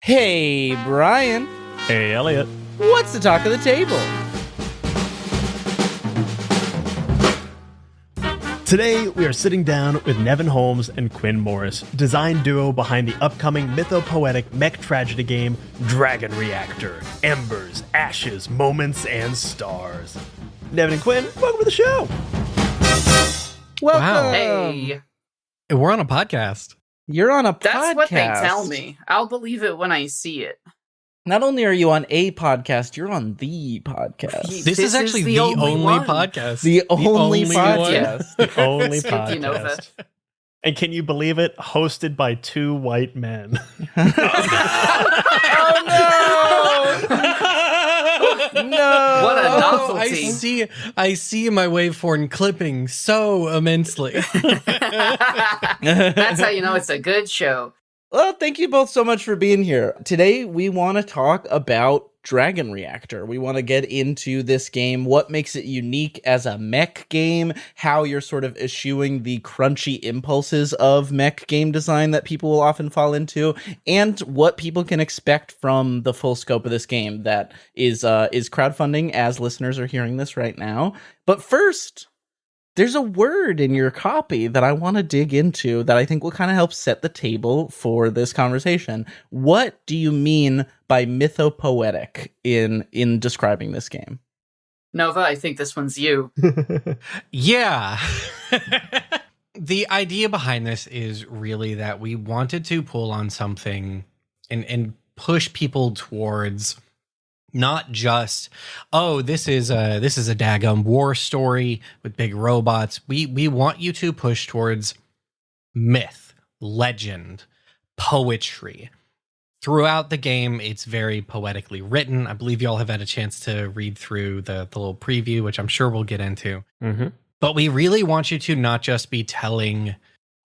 Hey, Brian. Hey, Elliot. What's the talk of the table? Today, we are sitting down with Nevyn Holmes and Quinn Morris, design duo behind the upcoming mythopoetic mech tragedy game, Dragon Reactor. Embers, ashes, moments, and stars. Nevyn and Quinn, welcome to the show. Welcome. Wow. Hey, We're on a podcast. You're on a podcast. that's what they tell me. I'll believe it when I see it. Not only are you on a podcast, you're on the podcast. This is actually the only one. podcast. The only one. podcast. The only Skippy Nova. podcast. And can you believe it? Hosted by two white men. No. What a Oh, novelty. I see my waveform clipping so immensely. That's how you know it's a good show. Well, thank you both so much for being here. Today, we want to talk about Dragon Reactor. We want to get into this game, what makes it unique as a mech game, how you're sort of eschewing the crunchy impulses of mech game design that people will often fall into, and what people can expect from the full scope of this game that is crowdfunding as listeners are hearing this right now. But first, there's a word in your copy that I want to dig into that I think will kind of help set the table for this conversation. What do you mean by mythopoetic in describing this game? Nova, I think this one's you. Yeah. The idea behind this is really that we wanted to pull on something and push people towards not just, oh, this is a daggum war story with big robots. We want you to push towards myth, legend, poetry. Throughout the game, it's very poetically written. I believe y'all have had a chance to read through the little preview, which I'm sure we'll get into. Mm-hmm. But we really want you to not just be telling,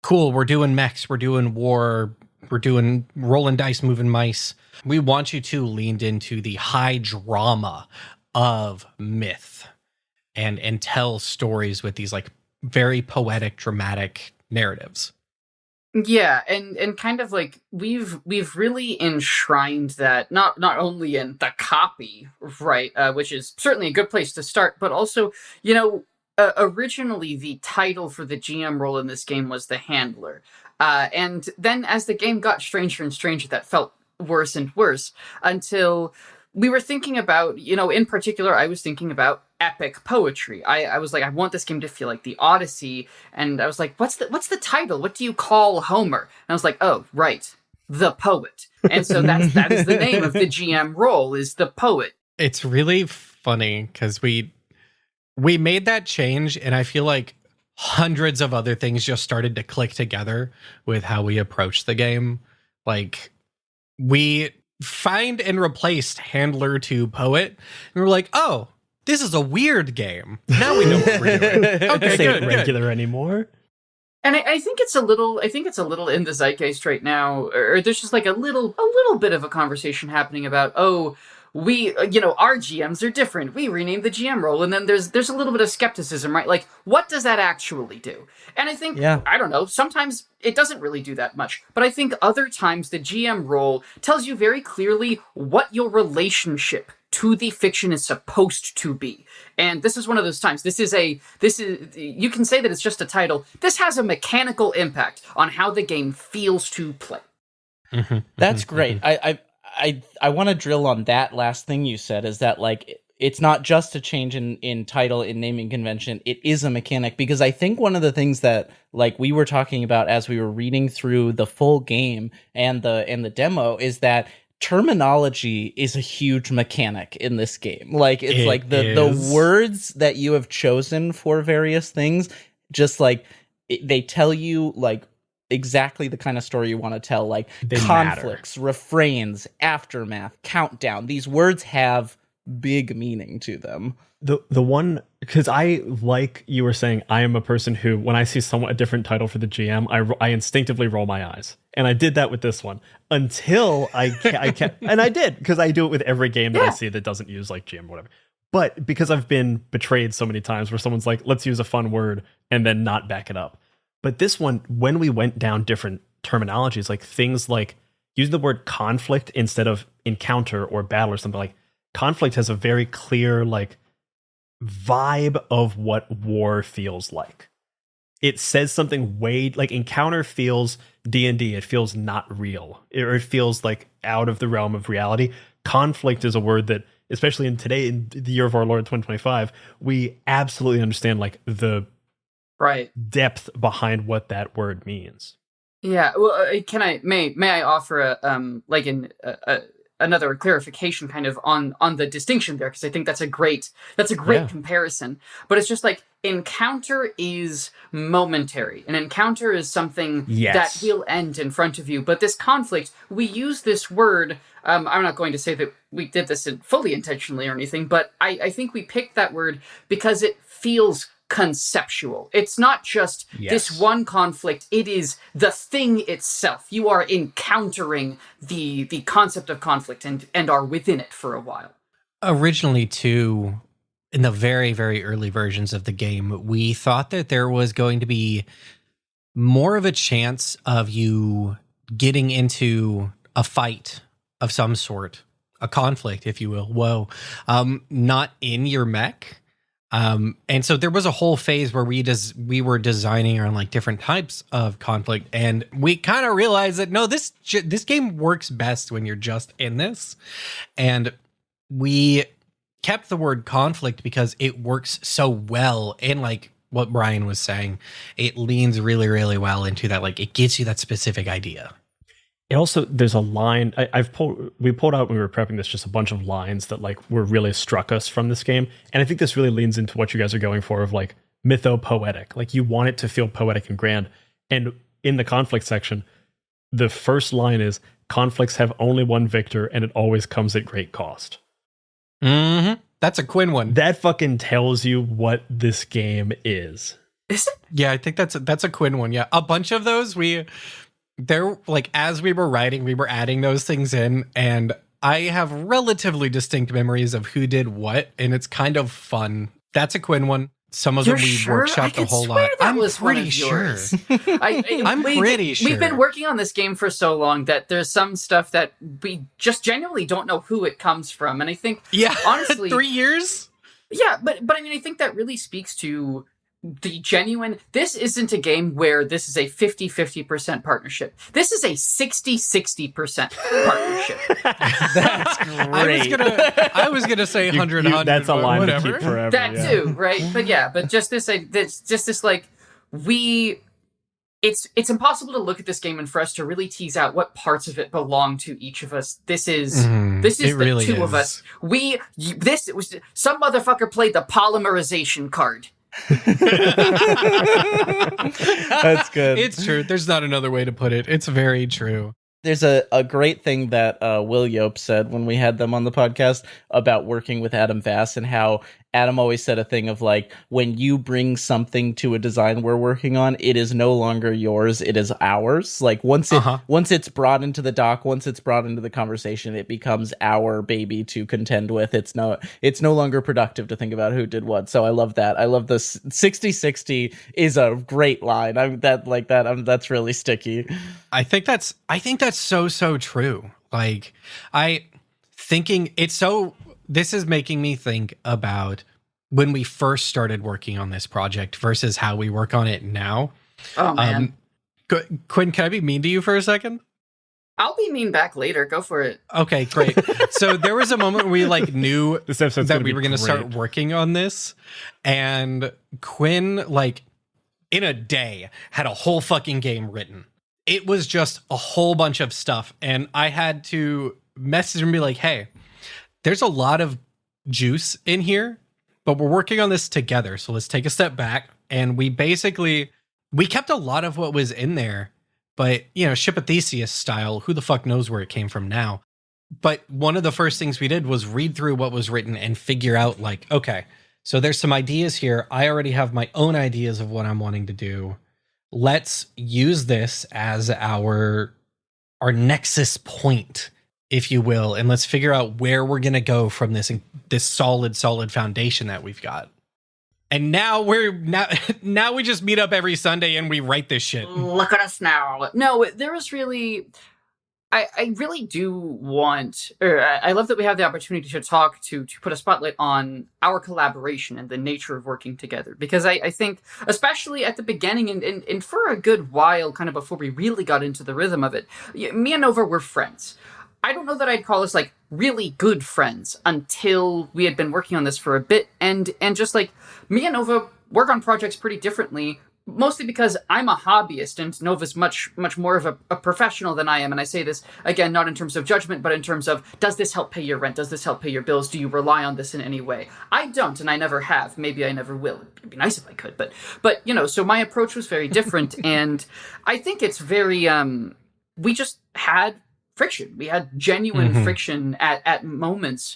cool, we're doing mechs, we're doing war, we're doing rolling dice, moving mice. We want you to lean into the high drama of myth and tell stories with these like very poetic, dramatic narratives. Yeah, and kind of like we've really enshrined that not only in the copy, right, which is certainly a good place to start, but also, originally the title for the GM role in this game was the handler. And then as the game got stranger and stranger, that felt worse and worse until we were thinking about, in particular, I was thinking about epic poetry. I was like, I want this game to feel like the Odyssey. And I was like, what's the title? What do you call Homer? And I was like, oh, right, the poet. And so that is the name of the GM role, is the poet. It's really funny because we made that change, and I feel like hundreds of other things just started to click together with how we approach the game. Like, we find and replaced handler to poet, and we're like, oh, this is a weird game. Now we know what we're doing. Okay, This ain't good. regular anymore. And I think it's a little in the zeitgeist right now, or there's just like a little bit of a conversation happening about, oh, we, our GMs are different. We renamed the GM role, and then there's a little bit of skepticism, right? Like, what does that actually do? And I think, I don't know, sometimes it doesn't really do that much, but I think other times the GM role tells you very clearly what your relationship to the fiction is supposed to be. And this is one of those times. This is you can say that it's just a title. This has a mechanical impact on how the game feels to play. Mm-hmm. That's great. I want to drill on that last thing you said, is that like it's not just a change in title, in naming convention, it is a mechanic, because I think one of the things that like we were talking about as we were reading through the full game and the demo is that terminology is a huge mechanic in this game. Like it's like the words that you have chosen for various things, just like they tell you like exactly the kind of story you want to tell, like They conflicts, refrains, aftermath, countdown. These words have big meaning to them. The one, because like you were saying, I am a person who, when I see somewhat a different title for the GM, I instinctively roll my eyes. And I did that with this one until I can't, and I did, because I do it with every game that I see that doesn't use like GM or whatever. But because I've been betrayed so many times where someone's like, let's use a fun word and then not back it up. But this one, when we went down different terminologies, like things like use the word conflict instead of encounter or battle or something. Like conflict has a very clear like vibe of what war feels like. It says something way like encounter feels D&D. It feels not real, or it feels like out of the realm of reality. Conflict is a word that, especially in today, in the year of our Lord 2025, we absolutely understand like the depth behind what that word means. Yeah. Well, may I offer another clarification kind of on the distinction there, because I think that's a great comparison. But it's just like encounter is momentary. An encounter is something that will end in front of you. But this conflict, we use this word. I'm not going to say that we did this fully intentionally or anything, but I think we picked that word because it feels conceptual. It's not just this one conflict, it is the thing itself. You are encountering the concept of conflict and are within it for a while. Originally, too, in the very, very early versions of the game, we thought that there was going to be more of a chance of you getting into a fight of some sort, a conflict, if you will. Not in your mech. And so there was a whole phase where we were designing on like different types of conflict, and we kind of realized that no, this game works best when you're just in this, and we kept the word conflict because it works so well. And like what Brian was saying, it leans really, really well into that. Like it gives you that specific idea. It also, there's a line we pulled out when we were prepping this, just a bunch of lines that like were really struck us from this game. And I think this really leans into what you guys are going for of like mythopoetic. Like you want it to feel poetic and grand. And in the conflict section, the first line is conflicts have only one victor and it always comes at great cost. Mm-hmm. That's a Quinn one. That fucking tells you what this game is. Is it? Yeah, I think that's a Quinn one. Yeah. A bunch of those they're like, as we were writing, we were adding those things in, and I have relatively distinct memories of who did what, and it's kind of fun. That's a Quinn one. Some of them we workshopped a whole lot. I'm pretty sure. I'm pretty sure. We've been working on this game for so long that there's some stuff that we just genuinely don't know who it comes from, and I think, honestly, 3 years. Yeah, but I mean, I think that really speaks to the genuine. This isn't a game where this is a 50-50% partnership. This is a 60-60% partnership. That's great. I was gonna say 100. That's a line to keep forever. That too, right? But just this like it's impossible to look at this game and for us to really tease out what parts of it belong to each of us. This is the really two of us. Some motherfucker played the polymerization card. That's good. It's true. There's not another way to put it. It's very true. There's a great thing that Will Yope said when we had them on the podcast about working with Adam Vass, and how Adam always said a thing of like, when you bring something to a design we're working on, it is no longer yours, it is ours. Like once it's brought into the doc, once it's brought into the conversation, it becomes our baby to contend with. It's no longer productive to think about who did what. So I love that. I love this 60-60 is a great line. That's really sticky. I think that's so true. Like this is making me think about when we first started working on this project versus how we work on it now. Oh man. Quinn, can I be mean to you for a second? I'll be mean back later. Go for it. Okay, great. So there was a moment we like knew that we were going to start working on this, and Quinn, like in a day, had a whole fucking game written. It was just a whole bunch of stuff, and I had to message him and be like, hey, there's a lot of juice in here, but we're working on this together. So let's take a step back. And we kept a lot of what was in there, but Ship of Theseus style, who the fuck knows where it came from now. But one of the first things we did was read through what was written and figure out like, okay, so there's some ideas here. I already have my own ideas of what I'm wanting to do. Let's use this as our nexus point, if you will, and let's figure out where we're going to go from this solid foundation that we've got. And now we just meet up every Sunday and we write this shit. Look at us now. No, there was really, I really do want, or I love that we have the opportunity to talk to put a spotlight on our collaboration and the nature of working together. Because I think, especially at the beginning and for a good while, kind of before we really got into the rhythm of it, me and Nova were friends. I don't know that I'd call us like really good friends until we had been working on this for a bit, and just like me and Nova work on projects pretty differently. Mostly because I'm a hobbyist and Nova's much more of a professional than I am. And I say this, again, not in terms of judgment, but in terms of, does this help pay your rent? Does this help pay your bills? Do you rely on this in any way? I don't, and I never have. Maybe I never will. It'd be nice if I could. But so my approach was very different. And I think it's very, we just had friction. We had genuine friction at moments.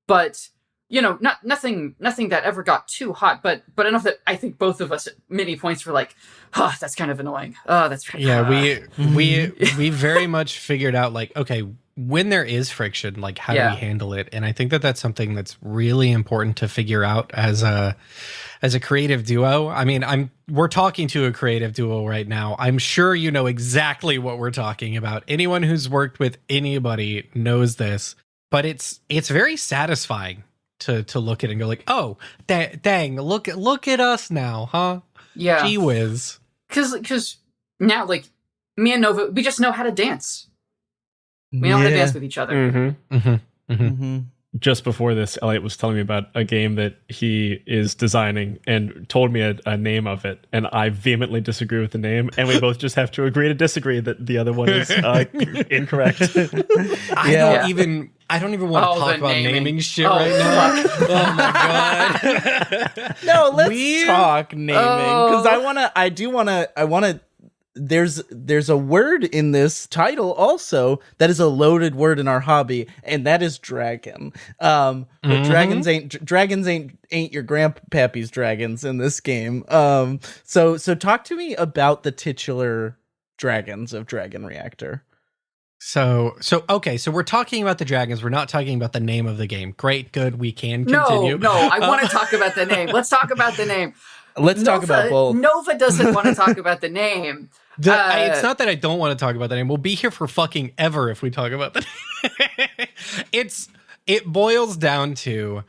But nothing that ever got too hot, but enough that I think both of us at many points were like, oh, that's kind of annoying. Oh, that's we very much figured out like, okay, when there is friction, like how do we handle it? And I think that that's something that's really important to figure out as a creative duo. I mean, we're talking to a creative duo right now. I'm sure you know exactly what we're talking about. Anyone who's worked with anybody knows this, but it's very satisfying to look at it and go like, oh, dang, look at us now, huh? Yeah. Gee whiz. Because now, like, me and Nova, we just know how to dance. We know how to dance with each other. Just before this, Elliot was telling me about a game that he is designing and told me a name of it, and I vehemently disagree with the name, and we both just have to agree to disagree that the other one is incorrect. I don't even want to talk about naming shit right now. Oh my god! No, let's talk naming because I want to. There's a word in this title also that is a loaded word in our hobby, and that is dragon. But dragons ain't your grandpappy's dragons in this game. So talk to me about the titular dragons of Dragon Reactor. So we're talking about the dragons. We're not talking about the name of the game. Great, good. We can continue. No, I want to talk about the name. Let's talk about the name. Let's talk about both. Nova doesn't want to talk about the name. It's not that I don't want to talk about the name. We'll be here for fucking ever if we talk about the name. It boils down to,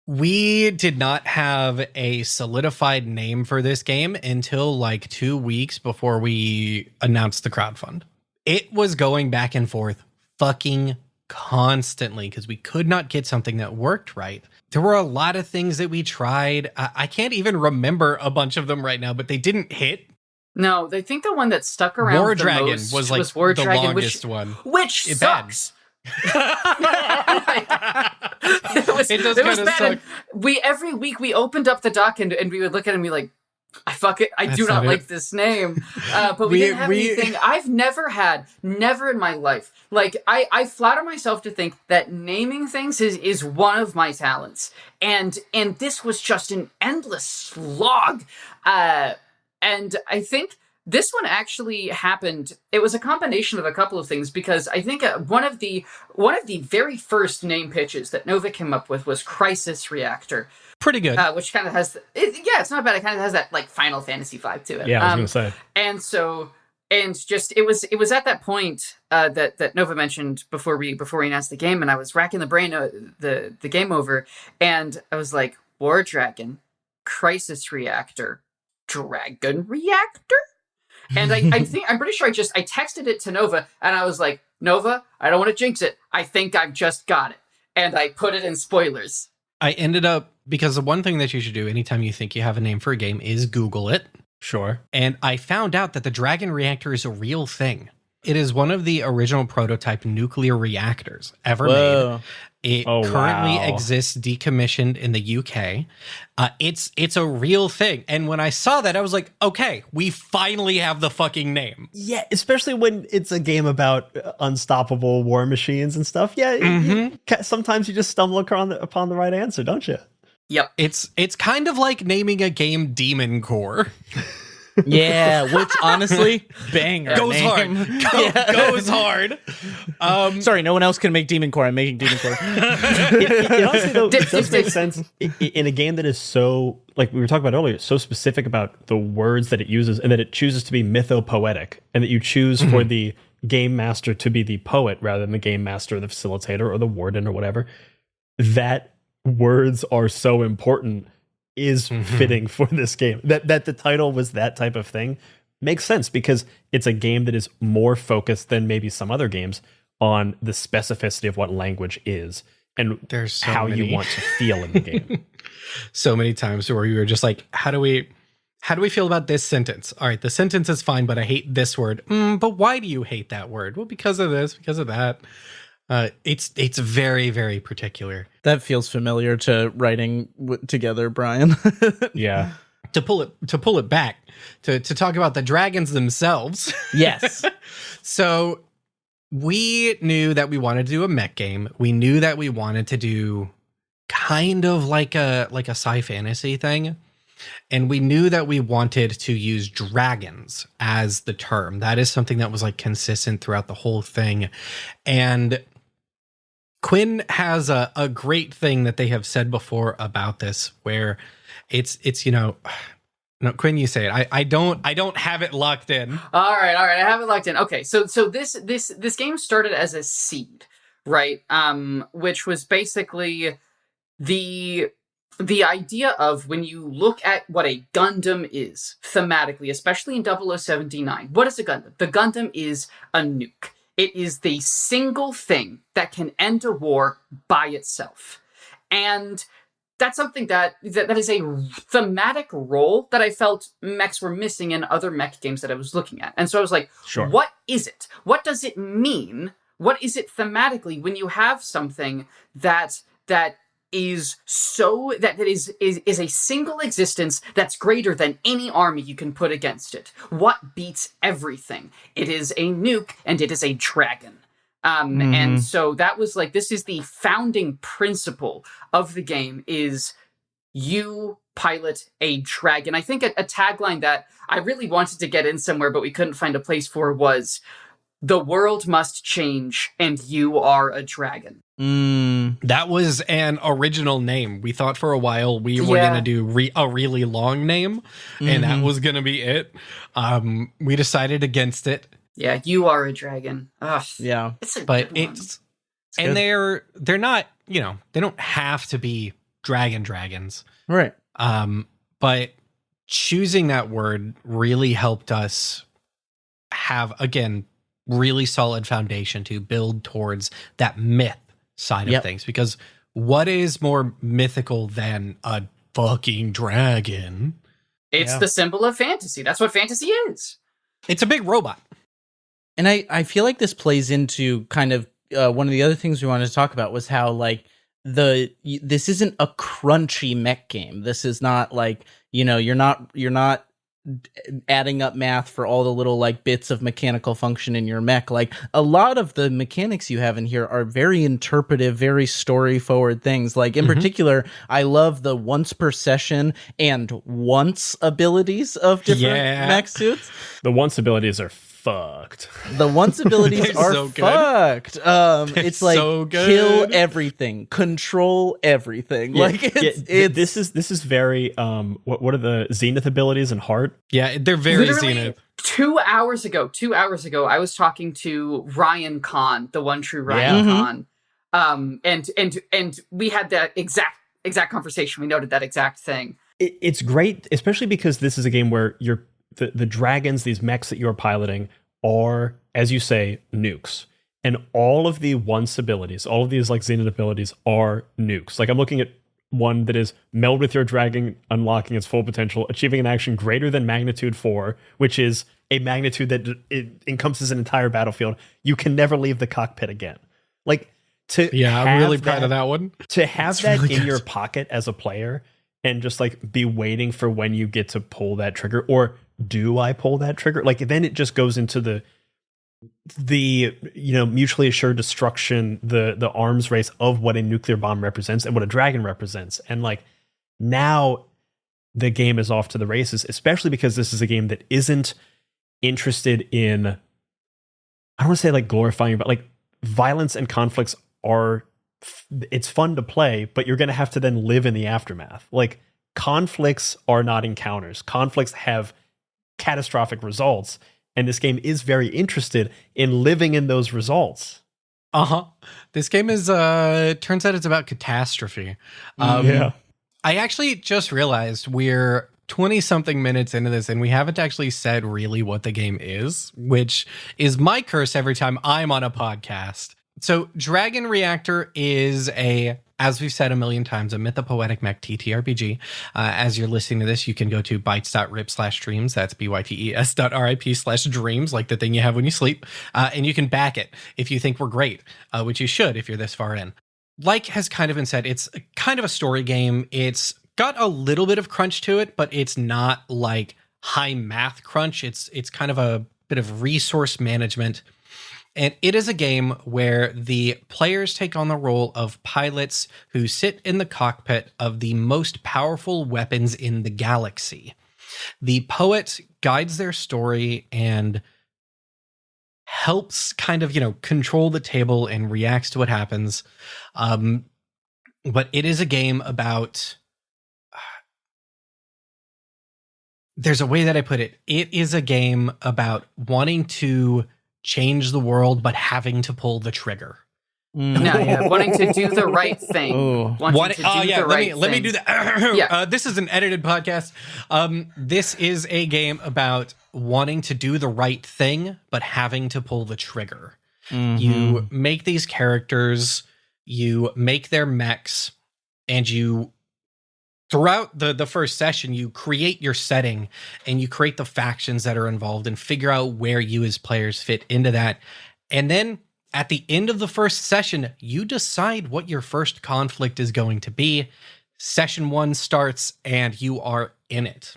we did not have a solidified name for this game until like 2 weeks before we announced the crowdfund. It was going back and forth fucking constantly because we could not get something that worked right. There were a lot of things that we tried. I can't even remember a bunch of them right now, but they didn't hit. No, I think the one that stuck around War the Dragon most was like War the Dragon, longest one. Which sucks. It does kind of suck. Every week we opened up the doc and we would look at it and be like, fuck it, I do not like this name. But we didn't have anything. I've never in my life. Like, I flatter myself to think that naming things is one of my talents. And this was just an endless slog. And I think this one actually happened. It was a combination of a couple of things, because I think one of the very first name pitches that Nova came up with was Crisis Reactor. Pretty good. Which kind of has, it's not bad. It kind of has that like Final Fantasy vibe to it. Yeah, I was going to say. And just it was at that point that Nova mentioned before we announced the game, and I was racking the brain the game over, and I was like, War Dragon, Crisis Reactor, Dragon Reactor. And I'm pretty sure I texted it to Nova, and I was like, Nova, I don't want to jinx it. I think I've just got it. And I put it in spoilers. I ended up, because the one thing that you should do anytime you think you have a name for a game is Google it. Sure. And I found out that the Dragon Reactor is a real thing. It is one of the original prototype nuclear reactors ever made. It currently exists decommissioned in the UK. It's a real thing. And when I saw that, I was like, okay, we finally have the fucking name. Yeah, especially when it's a game about unstoppable war machines and stuff. Yeah, sometimes you just stumble upon the right answer, don't you? Yep. It's kind of like naming a game Demon Core. Yeah, which honestly, banger. Goes name. hard. Goes hard. Sorry, no one else can make Demon Core. I'm making Demon Core. It honestly, though, it does make sense in a game that is so, like we were talking about earlier, so specific about the words that it uses, and that it chooses to be mythopoetic, and that you choose for the game master to be the poet rather than the game master or the facilitator or the warden or whatever, that words are so important is fitting for this game. That the title was that type of thing makes sense because it's a game that is more focused than maybe some other games on the specificity of what language is and There's so how many. you want to feel in the game. So many times where you were just like, how do we feel about this sentence? All right, the sentence is fine, but I hate this word. But why do you hate that word? Well, because of this, because of that. It's very, very particular. That feels familiar to writing together, Brian. Yeah. To pull it back to talk about the dragons themselves. Yes. So we knew that we wanted to do a mech game. We knew that we wanted to do kind of like a sci fantasy thing. And we knew that we wanted to use dragons as the term. That is something that was like consistent throughout the whole thing. And Quinn has a great thing that they have said before about this, where it's no, Quinn, you say it. I don't have it locked in. All right, I have it locked in. Okay, so this game started as a seed, right? Which was basically the idea of when you look at what a Gundam is thematically, especially in 0079. What is a Gundam? The Gundam is a nuke. It is the single thing that can end a war by itself. And that's something that is a thematic role that I felt mechs were missing in other mech games that I was looking at. And so I was like, Sure. What is it? What does it mean? What is it thematically when you have something that is a single existence that's greater than any army you can put against it? What beats everything? It is a nuke and it is a dragon. And so that was like, this is the founding principle of the game, is you pilot a dragon. I think a tagline that I really wanted to get in somewhere, but we couldn't find a place for, was "The world must change and you are a dragon." That was an original name. We thought for a while we were going to do a really long name, and that was going to be it. We decided against it. Yeah, you are a dragon. Ugh. Yeah. It's a But good one. and they're not, they don't have to be dragons. Right. But choosing that word really helped us have, again, really solid foundation to build towards that myth side of things. Because what is more mythical than a fucking dragon? It's the symbol of fantasy. That's what fantasy is. It's a big robot. And I feel like this plays into kind of one of the other things we wanted to talk about was how like this isn't a crunchy mech game. This is not like, you're not adding up math for all the little like bits of mechanical function in your mech. Like a lot of the mechanics you have in here are very interpretive, very story forward things. Like in particular, I love the once per session and once abilities of different mech suits. The once abilities are fucked. The once abilities are so good. fucked. It's like so good. Kill everything, control everything. Yeah, Like it's this is very what are the Zenith abilities and Heart? Yeah, they're very Literally, Zenith. 2 hours ago, I was talking to Ryan Kahn, the one true Ryan Kahn. And we had that exact conversation. We noted that exact thing. It's great, especially because this is a game where the dragons, these mechs that you're piloting, are, as you say, nukes. And all of the once abilities, all of these like Zenith abilities are nukes. Like I'm looking at one that is meld with your dragon, unlocking its full potential, achieving an action greater than magnitude 4, which is a magnitude that it encompasses an entire battlefield. You can never leave the cockpit again. Like I'm really proud of that one. To have that really in your pocket as a player and just like be waiting for when you get to pull that trigger, or do I pull that trigger? Like then it just goes into the mutually assured destruction, the arms race of what a nuclear bomb represents and what a dragon represents. And like now the game is off to the races, especially because this is a game that isn't interested in, I don't want to say like glorifying, but like violence and conflicts are, it's fun to play, but you're going to have to then live in the aftermath. Like conflicts are not encounters. Conflicts have catastrophic results, And this game is very interested in living in those results. This game is turns out it's about catastrophe. Yeah. I actually just realized we're 20 something minutes into this and we haven't actually said really what the game is, which is my curse every time I'm on a podcast. So Dragon Reactor is as we've said a million times, a mythopoetic mech TTRPG. As you're listening to this, you can go to bytes.rip/dreams. That's bytes.rip/dreams, like the thing you have when you sleep. And you can back it if you think we're great, which you should if you're this far in. Like has kind of been said, it's kind of a story game. It's got a little bit of crunch to it, but it's not like high math crunch. It's kind of a bit of resource management. And it is a game where the players take on the role of pilots who sit in the cockpit of the most powerful weapons in the galaxy. The poet guides their story and helps kind of, control the table and reacts to what happens. But it is a game about... There's a way that I put it. It is a game about wanting to change the world, but having to pull the trigger. Wanting to do the right thing. Let me do that. This is an edited podcast. This is a game about wanting to do the right thing, but having to pull the trigger. You make these characters, you make their mechs, and you... Throughout the first session, you create your setting and you create the factions that are involved and figure out where you as players fit into that. And then at the end of the first session, you decide what your first conflict is going to be. Session 1 starts and you are in it.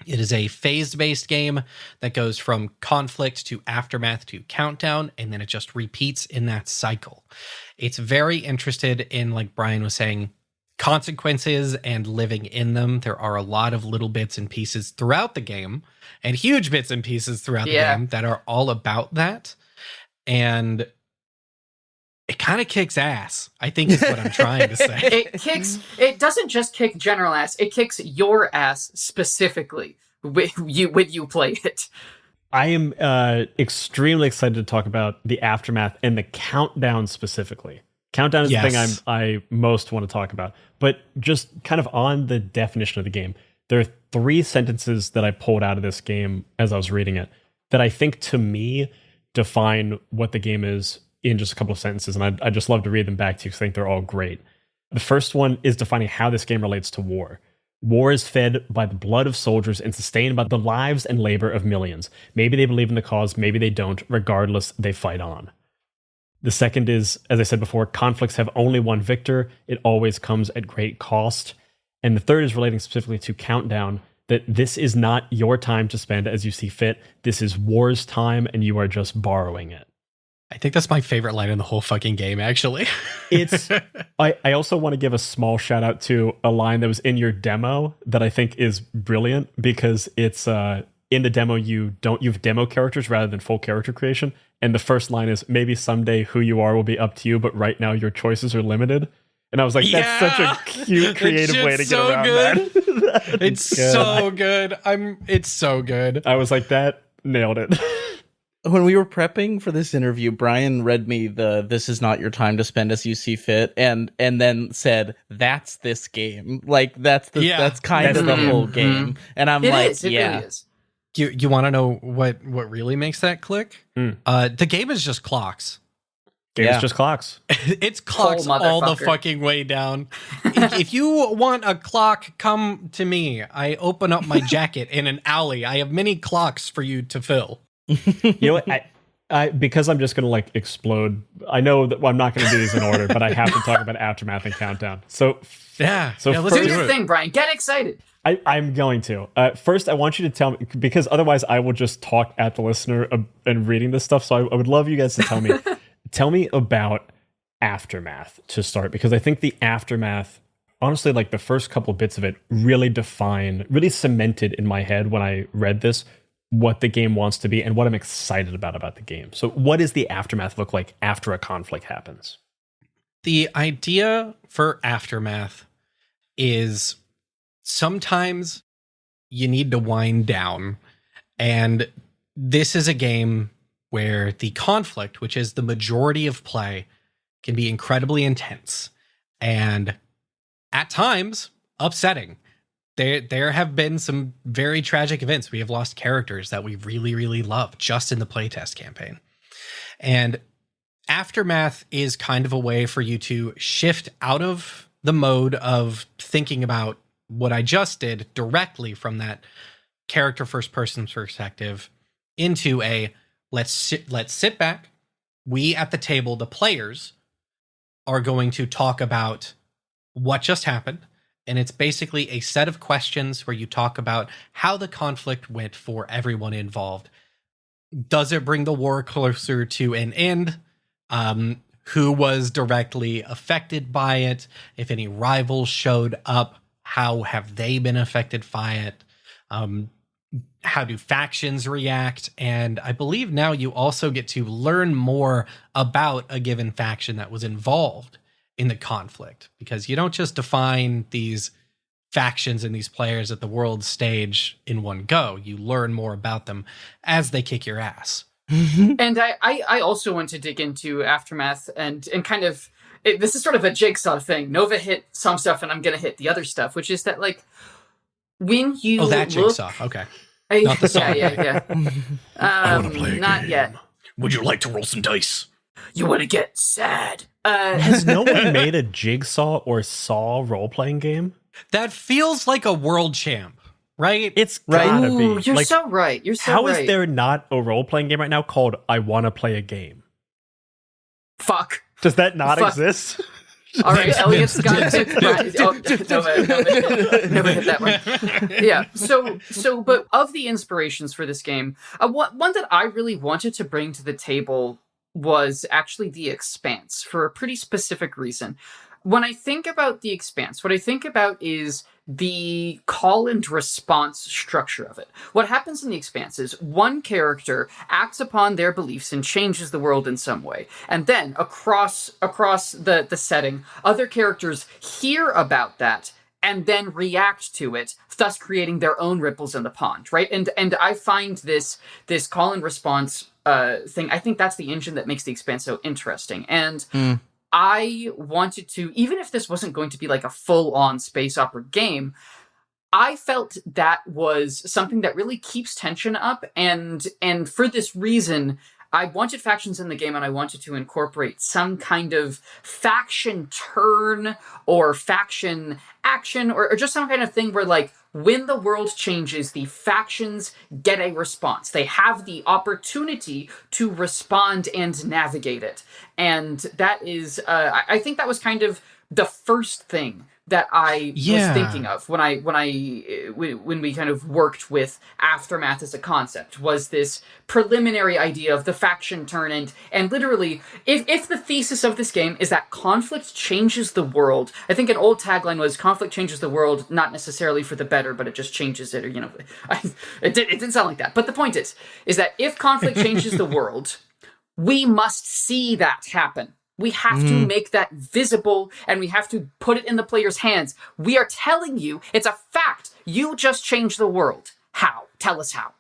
It is a phase-based game that goes from conflict to aftermath to countdown, and then it just repeats in that cycle. It's very interested in, like Brian was saying, consequences and living in them. There are a lot of little bits and pieces throughout the game and huge bits and pieces throughout the game that are all about that. And it kind of kicks ass, I think is what I'm trying to say. It doesn't just kick general ass, it kicks your ass specifically when you play it. I am extremely excited to talk about the aftermath and the countdown specifically. Countdown is the thing I most want to talk about. But just kind of on the definition of the game, there are 3 sentences that I pulled out of this game as I was reading it that I think, to me, define what the game is in just a couple of sentences. And I'd just love to read them back to you because I think they're all great. The first one is defining how this game relates to war. War is fed by the blood of soldiers and sustained by the lives and labor of millions. Maybe they believe in the cause, maybe they don't. Regardless, they fight on. The second is, as I said before, conflicts have only one victor. It always comes at great cost. And the third is relating specifically to Countdown, that this is not your time to spend as you see fit. This is war's time, and you are just borrowing it. I think that's my favorite line in the whole fucking game, actually. I also want to give a small shout out to a line that was in your demo that I think is brilliant, because it's in the demo, you have demo characters rather than full character creation. And the first line is, maybe someday who you are will be up to you, but right now your choices are limited. And I was like, that's such a cute, creative way to get around that. It's so good. It's so good. I was like, that nailed it. When we were prepping for this interview, Brian read me "This is not your time to spend as you see fit," and then said, "That's this game." Like that's kind of the whole game. And I'm like, it really is. You want to know what really makes that click? The game is just clocks. It's just clocks. It's clocks all the fucking way down. If you want a clock, come to me. I open up my jacket in an alley. I have many clocks for you to fill. You know what? I because I'm just gonna explode. I know that I'm not gonna do these in order, but I have to talk about Aftermath and Countdown. So let's do your thing, Brian. Get excited. I'm going to. First, I want you to tell me, because otherwise I will just talk at the listener and reading this stuff. So I would love you guys to tell me. Tell me about Aftermath to start, because I think the Aftermath, honestly, the first couple bits of it really cemented in my head when I read this what the game wants to be and what I'm excited about the game. So what does the Aftermath look like after a conflict happens? The idea for Aftermath is sometimes you need to wind down, and this is a game where the conflict, which is the majority of play, can be incredibly intense and at times upsetting. There have been some very tragic events. We have lost characters that we really, really love just in the playtest campaign. And Aftermath is kind of a way for you to shift out of the mode of thinking about what I just did directly from that character first person perspective into a let's sit back. We at the table, the players, are going to talk about what just happened. And it's basically a set of questions where you talk about how the conflict went for everyone involved. Does it bring the war closer to an end? Who was directly affected by it? If any rivals showed up, how have they been affected by it? How do factions react? And I believe now you also get to learn more about a given faction that was involved in the conflict, because you don't just define these factions and these players at the world stage in one go. You learn more about them as they kick your ass. And I also want to dig into Aftermath and kind of, this is sort of a jigsaw thing. Nova hit some stuff and I'm going to hit the other stuff, which is that, like, when you that jigsaw. Okay. Not the song. Yeah. I want to play a not game. yet. Would you like to roll some dice? You want to get sad. Has no one made a Jigsaw or Saw role-playing game? That feels like a world champ, right? It's gotta Ooh, be. you're Like, so right. You're so how right. is there not a role-playing game right now called I Want to Play a Game? Fuck. Does that not Fuck. exist? All right, Elliot's got to. Never hit that one. Yeah. So, but of the inspirations for this game, one that I really wanted to bring to the table was actually The Expanse, for a pretty specific reason. When I think about The Expanse, what I think about is the call and response structure of it. What happens in The Expanse is one character acts upon their beliefs and changes the world in some way. And then across the setting, other characters hear about that and then react to it, thus creating their own ripples in the pond, right? And I find this call and response thing, I think that's the engine that makes The Expanse so interesting. And I wanted to, even if this wasn't going to be like a full-on space opera game, I felt that was something that really keeps tension up. And for this reason, I wanted factions in the game, and I wanted to incorporate some kind of faction turn or faction action or just some kind of thing where, like, when the world changes, the factions get a response. They have the opportunity to respond and navigate it. And that is, I think that was kind of the first thing that I was thinking of when we kind of worked with Aftermath as a concept, was this preliminary idea of the faction turn. And literally, if the thesis of this game is that conflict changes the world, I think an old tagline was conflict changes the world, not necessarily for the better, but it just changes it, or, you know, it didn't sound like that. But the point is that if conflict changes the world, we must see that happen. We have to make that visible, and we have to put it in the player's hands. We are telling you, it's a fact. You just changed the world. How? Tell us how.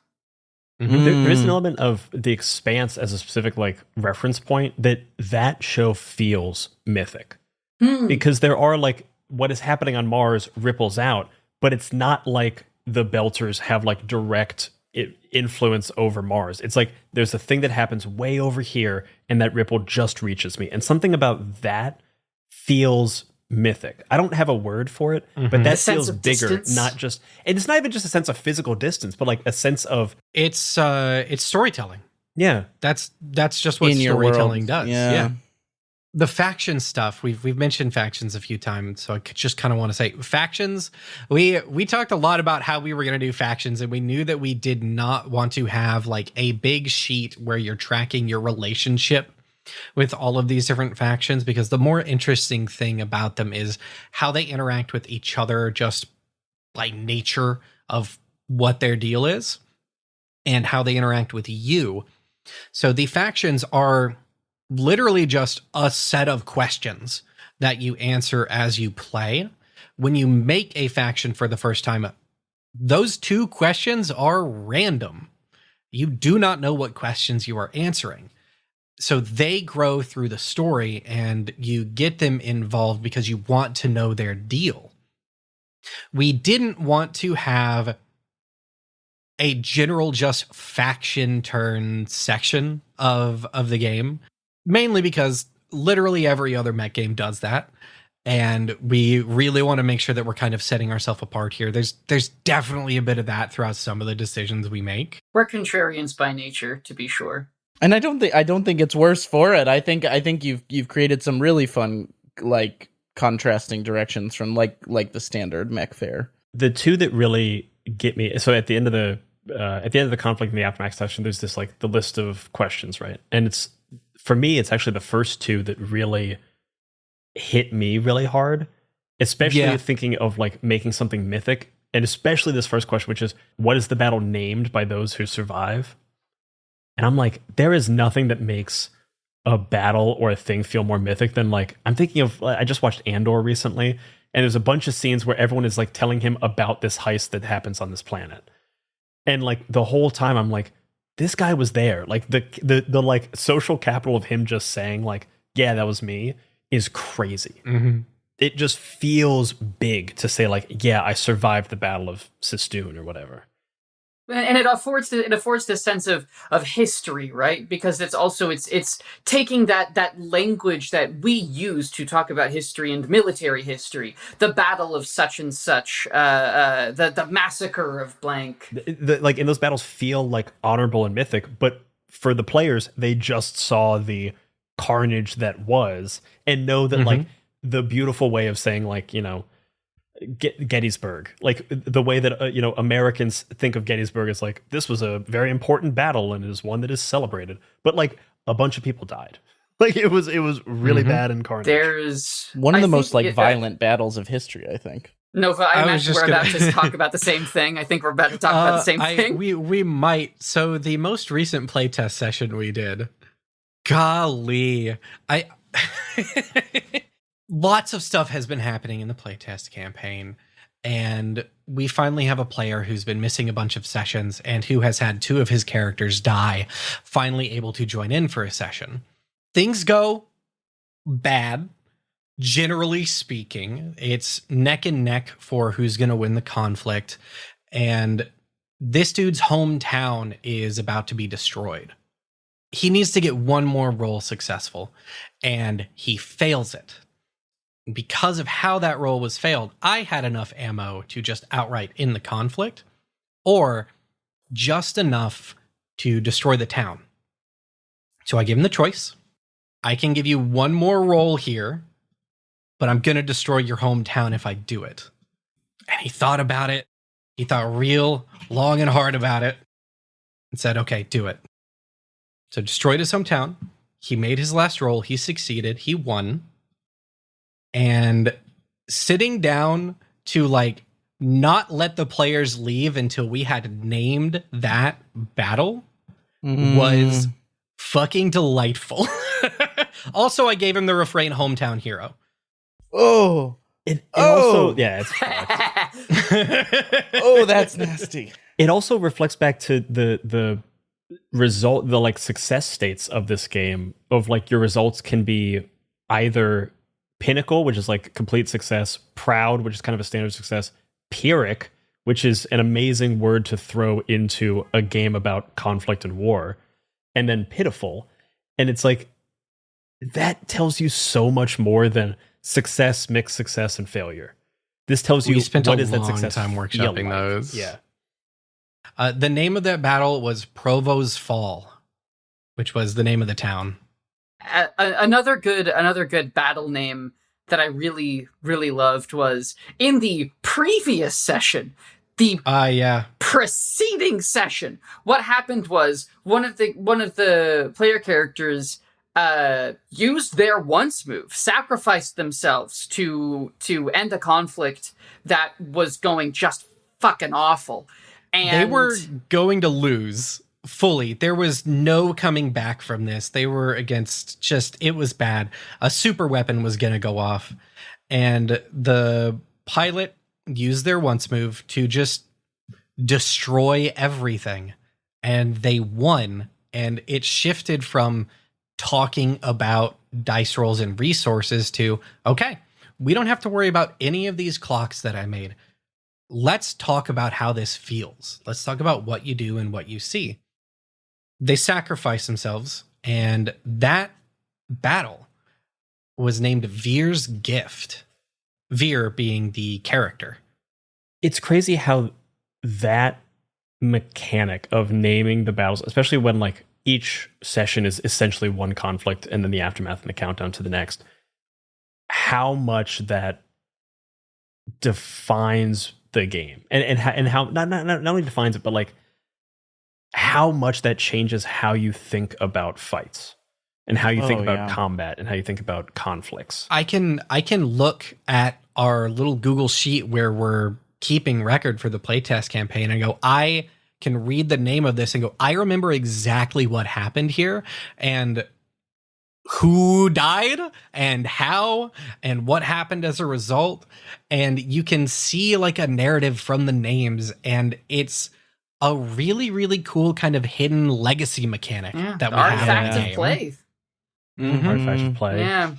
There is an element of The Expanse as a specific, like, reference point that show feels mythic. Because there are, like, what is happening on Mars ripples out, but it's not like the Belters have, like, direct influence over Mars. It's like there's a thing that happens way over here, and that ripple just reaches me. And something about that feels mythic. I don't have a word for it, but that feels bigger. Distance. Not just, and it's not even just a sense of physical distance, but like a sense of it's storytelling. Yeah, that's just what In your storytelling world. does. Yeah. The faction stuff, we've mentioned factions a few times, so I just kind of want to say factions. We talked a lot about how we were going to do factions, and we knew that we did not want to have like a big sheet where you're tracking your relationship with all of these different factions, because the more interesting thing about them is how they interact with each other just by nature of what their deal is and how they interact with you. So the factions are literally just a set of questions that you answer as you play. When you make a faction for the first time, those two questions are random. you do not know what questions you are answering. So they grow through the story, and you get them involved because you want to know their deal. We didn't want to have a general just faction turn section of the game, mainly because literally every other mech game does that. And we really want to make sure that we're kind of setting ourselves apart here. There's definitely a bit of that throughout some of the decisions we make. We're contrarians by nature, to be sure. And I don't think it's worse for it. I think you've created some really fun, like, contrasting directions from like the standard mech fare. The two that really get me, so at the end of the conflict in the aftermath session, there's this like the list of questions, right? And it's, for me, it's actually the first two that really hit me really hard, especially thinking of like making something mythic, and especially this first question, which is, what is the battle named by those who survive? And I'm like, there is nothing that makes a battle or a thing feel more mythic than, like, I'm thinking of, I just watched Andor recently, and there's a bunch of scenes where everyone is like telling him about this heist that happens on this planet. And like the whole time I'm like, this guy was there. Like the like social capital of him just saying like, yeah, that was me, is crazy. Mm-hmm. It just feels big to say like, yeah, I survived the Battle of Sistoon or whatever. And it affords this sense of history, right? Because it's taking that language that we use to talk about history and military history, the battle of such and such, the massacre of blank. Like in those battles feel like honorable and mythic, but for the players, they just saw the carnage that was, and know that like the beautiful way of saying like, you know, Gettysburg, like the way that Americans think of Gettysburg is like, this was a very important battle and it is one that is celebrated, but like a bunch of people died. Like it was really bad and carnage. There's one of the most violent battles of history, I think. Nova, I imagine we're about to talk about the same thing. I think we're about to talk about the same thing. We might. So the most recent playtest session we did, golly, lots of stuff has been happening in the playtest campaign, and we finally have a player who's been missing a bunch of sessions and who has had 2 of his characters die, finally able to join in for a session. Things go bad. Generally speaking, it's neck and neck for who's going to win the conflict, and this dude's hometown is about to be destroyed. He needs to get one more roll successful, and he fails it. Because of how that roll was failed, I had enough ammo to just outright end the conflict, or just enough to destroy the town. So I give him the choice. I can give you one more roll here, but I'm going to destroy your hometown if I do it. And he thought about it. He thought real long and hard about it and said, okay, do it. So destroyed his hometown. He made his last roll. He succeeded. He won. And sitting down to like not let the players leave until we had named that battle was fucking delightful. Also, I gave him the refrain hometown hero. Oh, also, yeah, it's oh, that's nasty. It also reflects back to the result, the like success states of this game, of like your results can be either pinnacle, which is like complete success, proud, which is kind of a standard success, pyrrhic, which is an amazing word to throw into a game about conflict and war, and then pitiful. And it's like, that tells you so much more than success, mixed success, and failure. This tells you what is that success time workshopping those. Yeah. The name of that battle was Provo's Fall, which was the name of the town. Another good battle name that I really, really loved was in the previous session. The preceding session. What happened was one of the player characters used their once move, sacrificed themselves to end a conflict that was going just fucking awful. And they were going to lose fully. There was no coming back from this. They were against it was bad. A super weapon was going to go off, and the pilot used their once move to just destroy everything. and they won. And it shifted from talking about dice rolls and resources to, okay, we don't have to worry about any of these clocks that I made. Let's talk about how this feels. Let's talk about what you do and what you see. They sacrifice themselves, and that battle was named Veer's Gift. Veer being the character. It's crazy how that mechanic of naming the battles, especially when like each session is essentially one conflict and then the aftermath and the countdown to the next, how much that defines the game and how not only defines it, but like how much that changes how you think about fights and how you think about combat and how you think about conflicts. I can look at our little Google sheet where we're keeping record for the playtest campaign and go, I can read the name of this and go, I remember exactly what happened here and who died and how and what happened as a result. And you can see like a narrative from the names, and it's a really, really cool kind of hidden legacy mechanic that we artifact have. of play. Artifact of play. Yeah.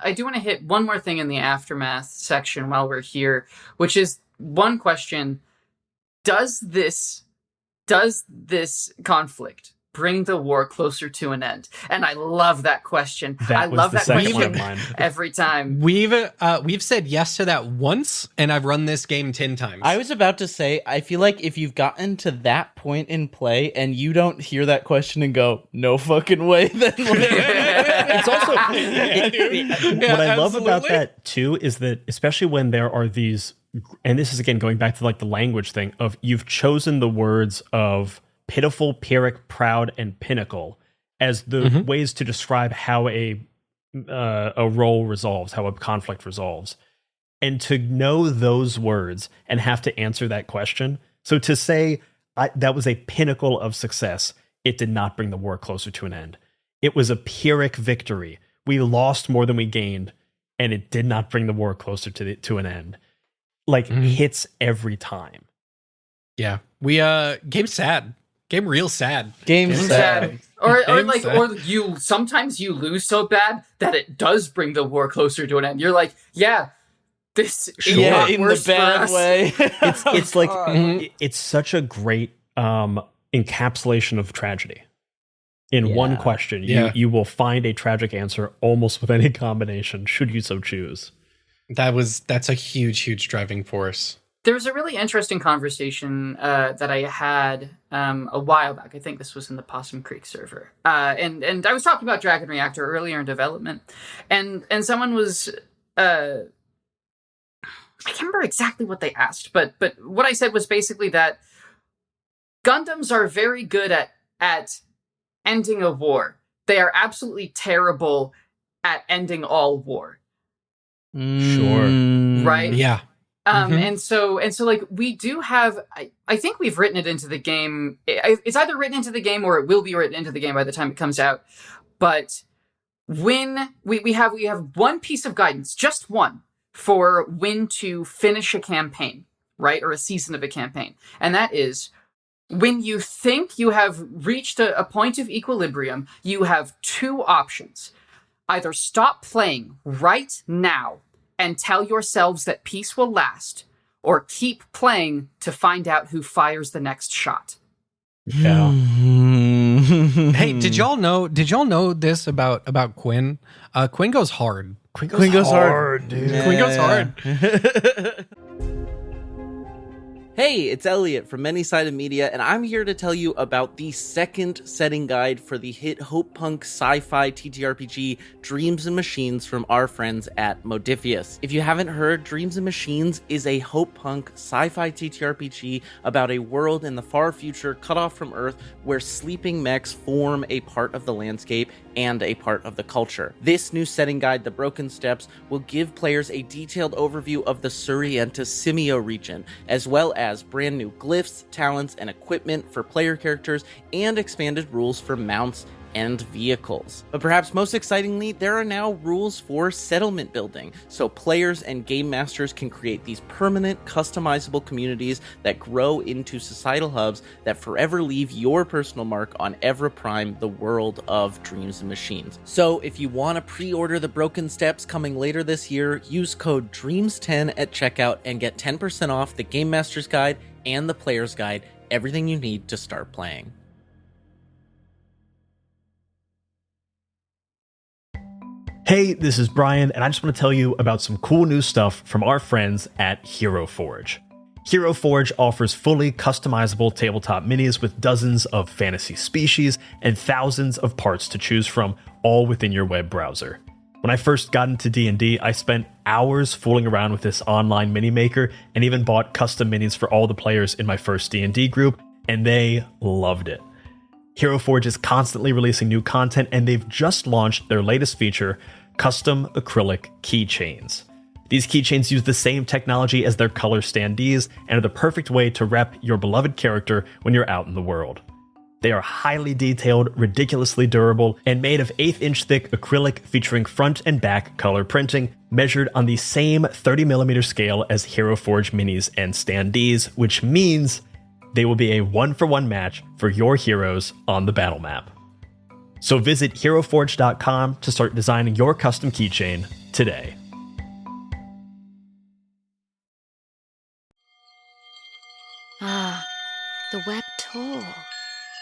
I do want to hit one more thing in the aftermath section while we're here, which is one question. Does this conflict bring the war closer to an end? And I love that question. I love that question every time. We've said yes to that once, and I've run this game 10 times. I was about to say, I feel like if you've gotten to that point in play and you don't hear that question and go, no fucking way, then it's also what I love about that too is that especially when there are these, and this is again going back to like the language thing of you've chosen the words of pitiful, pyrrhic, proud, and pinnacle as the ways to describe how a role resolves, how a conflict resolves. And to know those words and have to answer that question. So to say that was a pinnacle of success, it did not bring the war closer to an end. It was a pyrrhic victory. We lost more than we gained, and it did not bring the war closer to an end. Like hits every time. Yeah. We game sad. Game real sad. Game sad. Or you sometimes you lose so bad that it does bring the war closer to an end. You're like, yeah, this is in worse the bad for us. way. It's like it's such a great encapsulation of tragedy. In one question, you will find a tragic answer almost with any combination, should you so choose. That's a huge driving force. There was a really interesting conversation that I had a while back. I think this was in the Possum Creek server, and I was talking about Dragon Reactor earlier in development, and someone was I can't remember exactly what they asked, but what I said was basically that Gundams are very good at ending a war. They are absolutely terrible at ending all war. Sure. Right? Yeah. And so like we do have, I think we've written it into the game. It's either written into the game or it will be written into the game by the time it comes out. But when we have one piece of guidance, just one, for when to finish a campaign, right? Or a season of a campaign. And that is, when you think you have reached a point of equilibrium, you have two options. Either stop playing right now and tell yourselves that peace will last, or keep playing to find out who fires the next shot. Yeah. Hey, did y'all know this about Quinn? Quinn goes hard. Quinn goes hard, dude. Quinn goes hard. Hey, it's Elliot from Many-Sided Media, and I'm here to tell you about the second setting guide for the hit hope punk sci-fi TTRPG Dreams and Machines from our friends at Modiphius. If you haven't heard, Dreams and Machines is a hope punk sci-fi TTRPG about a world in the far future cut off from Earth where sleeping mechs form a part of the landscape and a part of the culture. This new setting guide, The Broken Steps, will give players a detailed overview of the Surienta Simio region, as well as brand new glyphs, talents, and equipment for player characters, and expanded rules for mounts, and vehicles. But perhaps most excitingly, there are now rules for settlement building, so players and game masters can create these permanent, customizable communities that grow into societal hubs that forever leave your personal mark on Everprime, the world of Dreams and Machines. So if you want to pre-order the Broken Steps coming later this year, use code DREAMS10 at checkout and get 10% off the Game Master's Guide and the Player's Guide, everything you need to start playing. Hey, this is Brian, and I just want to tell you about some cool new stuff from our friends at Hero Forge. Hero Forge offers fully customizable tabletop minis with dozens of fantasy species and thousands of parts to choose from, all within your web browser. When I first got into D&D, I spent hours fooling around with this online mini maker and even bought custom minis for all the players in my first D&D group, and they loved it. Hero Forge is constantly releasing new content, and they've just launched their latest feature, custom acrylic keychains. These keychains use the same technology as their color standees and are the perfect way to rep your beloved character when you're out in the world. They are highly detailed, ridiculously durable, and made of 1/8-inch thick acrylic featuring front and back color printing, measured on the same 30mm scale as Hero Forge minis and standees, which means they will be a one-for-one match for your heroes on the battle map. So visit heroforge.com to start designing your custom keychain today. Ah, the web tour.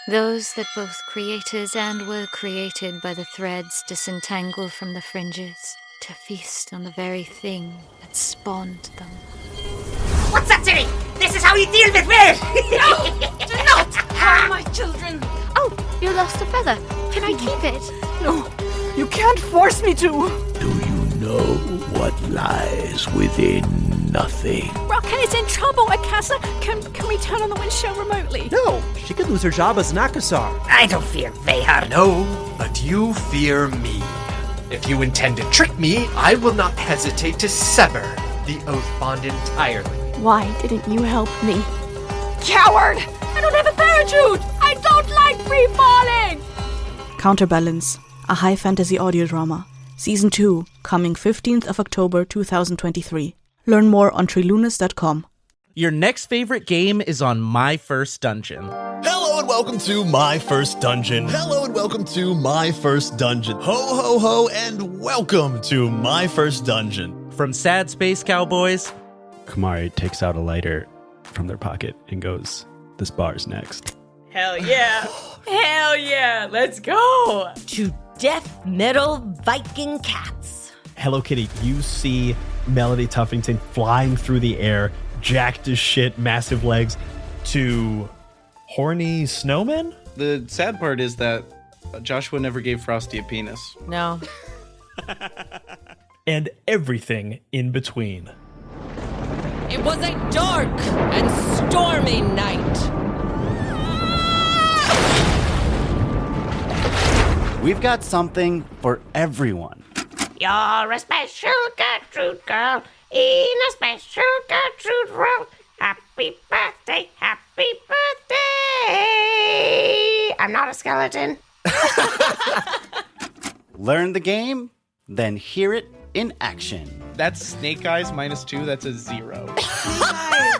Those that both creators and were created by the threads disentangle from the fringes to feast on the very thing that spawned them. What's that, City? This is how you deal with me! No! Do not harm my children! Oh, you lost a feather. Can I keep it? No, you can't force me to! Do you know what lies within nothing? Rocket is in trouble, Akasa! Can we turn on the windshield remotely? No, she could lose her job as an Akasar. I don't fear Vehar. No, but you fear me. If you intend to trick me, I will not hesitate to sever the oath bond entirely. Why didn't you help me? Coward! I don't have a parachute! I don't like free falling! Counterbalance, a high fantasy audio drama. Season 2, coming 15th of October 2023. Learn more on trilunas.com. Your next favorite game is on My First Dungeon. Hello and welcome to My First Dungeon. Hello and welcome to My First Dungeon. Ho, ho, ho, and welcome to My First Dungeon. From Sad Space Cowboys. Kumari takes out a lighter from their pocket and goes, "This bar's next." Hell yeah. Hell yeah. Let's go. To death metal Viking cats. Hello Kitty, you see Melody Tuffington flying through the air, jacked as shit, massive legs, to horny snowmen? The sad part is that Joshua never gave Frosty a penis. No. And everything in between. It was a dark and stormy night. We've got something for everyone. You're a special Gertrude girl in a special Gertrude world. Happy birthday, happy birthday. I'm not a skeleton. Learn the game, then hear it in action. That's Snake Eyes -2. That's a 0.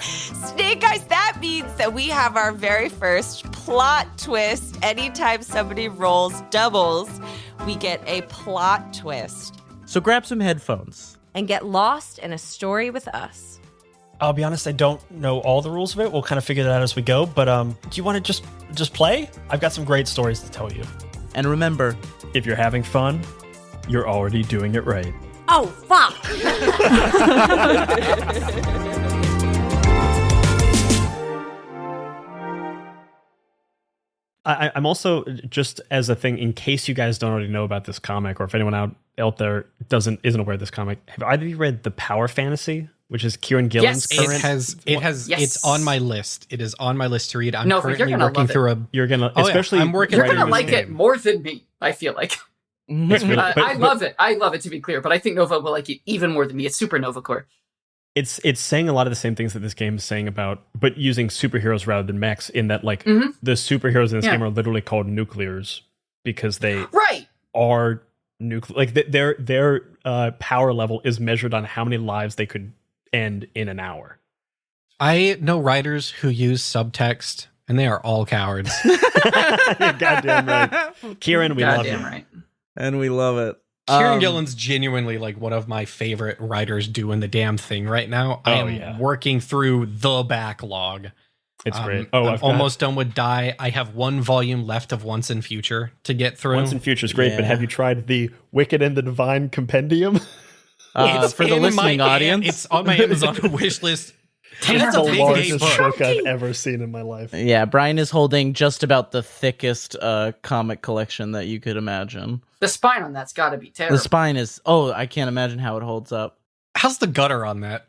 Snake Eyes, that means that we have our very first plot twist. Anytime somebody rolls doubles, we get a plot twist. So grab some headphones. And get lost in a story with us. I'll be honest, I don't know all the rules of it. We'll kind of figure that out as we go. But do you want to just play? I've got some great stories to tell you. And remember, if you're having fun, you're already doing it right. Oh, fuck! I'm also, just as a thing, in case you guys don't already know about this comic, or if anyone out there isn't aware of this comic, have either of you read The Power Fantasy, which is Kieran Gillen's current? It has. Yes. It's on my list. It is on my list to read. I'm currently you're working through a. You're gonna, especially. I'm working. You're gonna like it more than me. I feel like. I love it. I love it, to be clear, but I think Nova will like it even more than me. It's super Nova core. It's saying a lot of the same things that this game is saying about, but using superheroes rather than mechs. In that, like the superheroes in this game are literally called nuclears because they Right. are nuclear. Like their power level is measured on how many lives they could end in an hour. I know writers who use subtext, and they are all cowards. You're goddamn right. Kieran, we love you. Right. And we love it. Kieran Gillen's genuinely like one of my favorite writers doing the damn thing right now. I am working through the backlog. It's great. I'm almost done with Die. I have 1 volume left of Once and Future to get through. Once and Future is great, but have you tried the Wicked and the Divine Compendium? It's for the listening audience. It's on my Amazon wish list. It's the big largest book. book I've ever seen in my life. Yeah, Brian is holding just about the thickest comic collection that you could imagine. The spine on that's got to be terrible. The spine is, I can't imagine how it holds up. How's the gutter on that?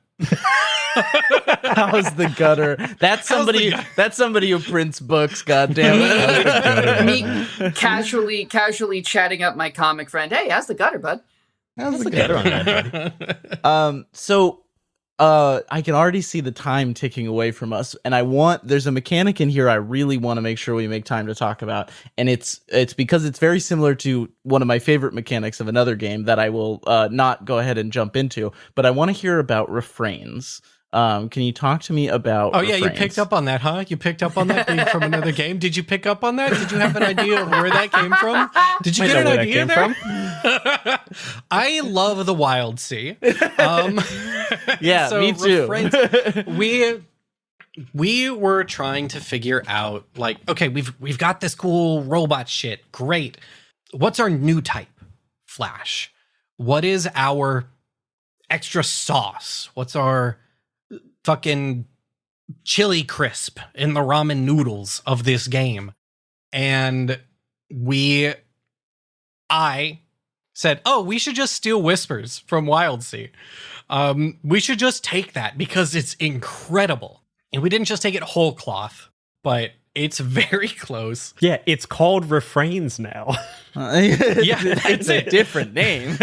How's the gutter? That's somebody who prints books, goddammit. Me casually chatting up my comic friend. Hey, how's the gutter, bud? How's the gutter on that, buddy? So I can already see the time ticking away from us, and there's a mechanic in here I really want to make sure we make time to talk about, and it's because it's very similar to one of my favorite mechanics of another game that I will not go ahead and jump into, but I want to hear about refrains. Can you talk to me about refrains? You picked up on that, huh? You picked up on that being from another game? Did you pick up on that? Did you have an idea of where that came from? Did you get an idea there? I love the Wild Sea. Yeah, me too. we were trying to figure out, like, okay, we've got this cool robot shit. Great. What's our new type? Flash. What is our extra sauce? What's our fucking chili crisp in the ramen noodles of this game? And I said, we should just steal Whispers from Wild Sea. We should just take that because it's incredible. And we didn't just take it whole cloth, but it's very close. Yeah, it's called Refrains now. It's a different name.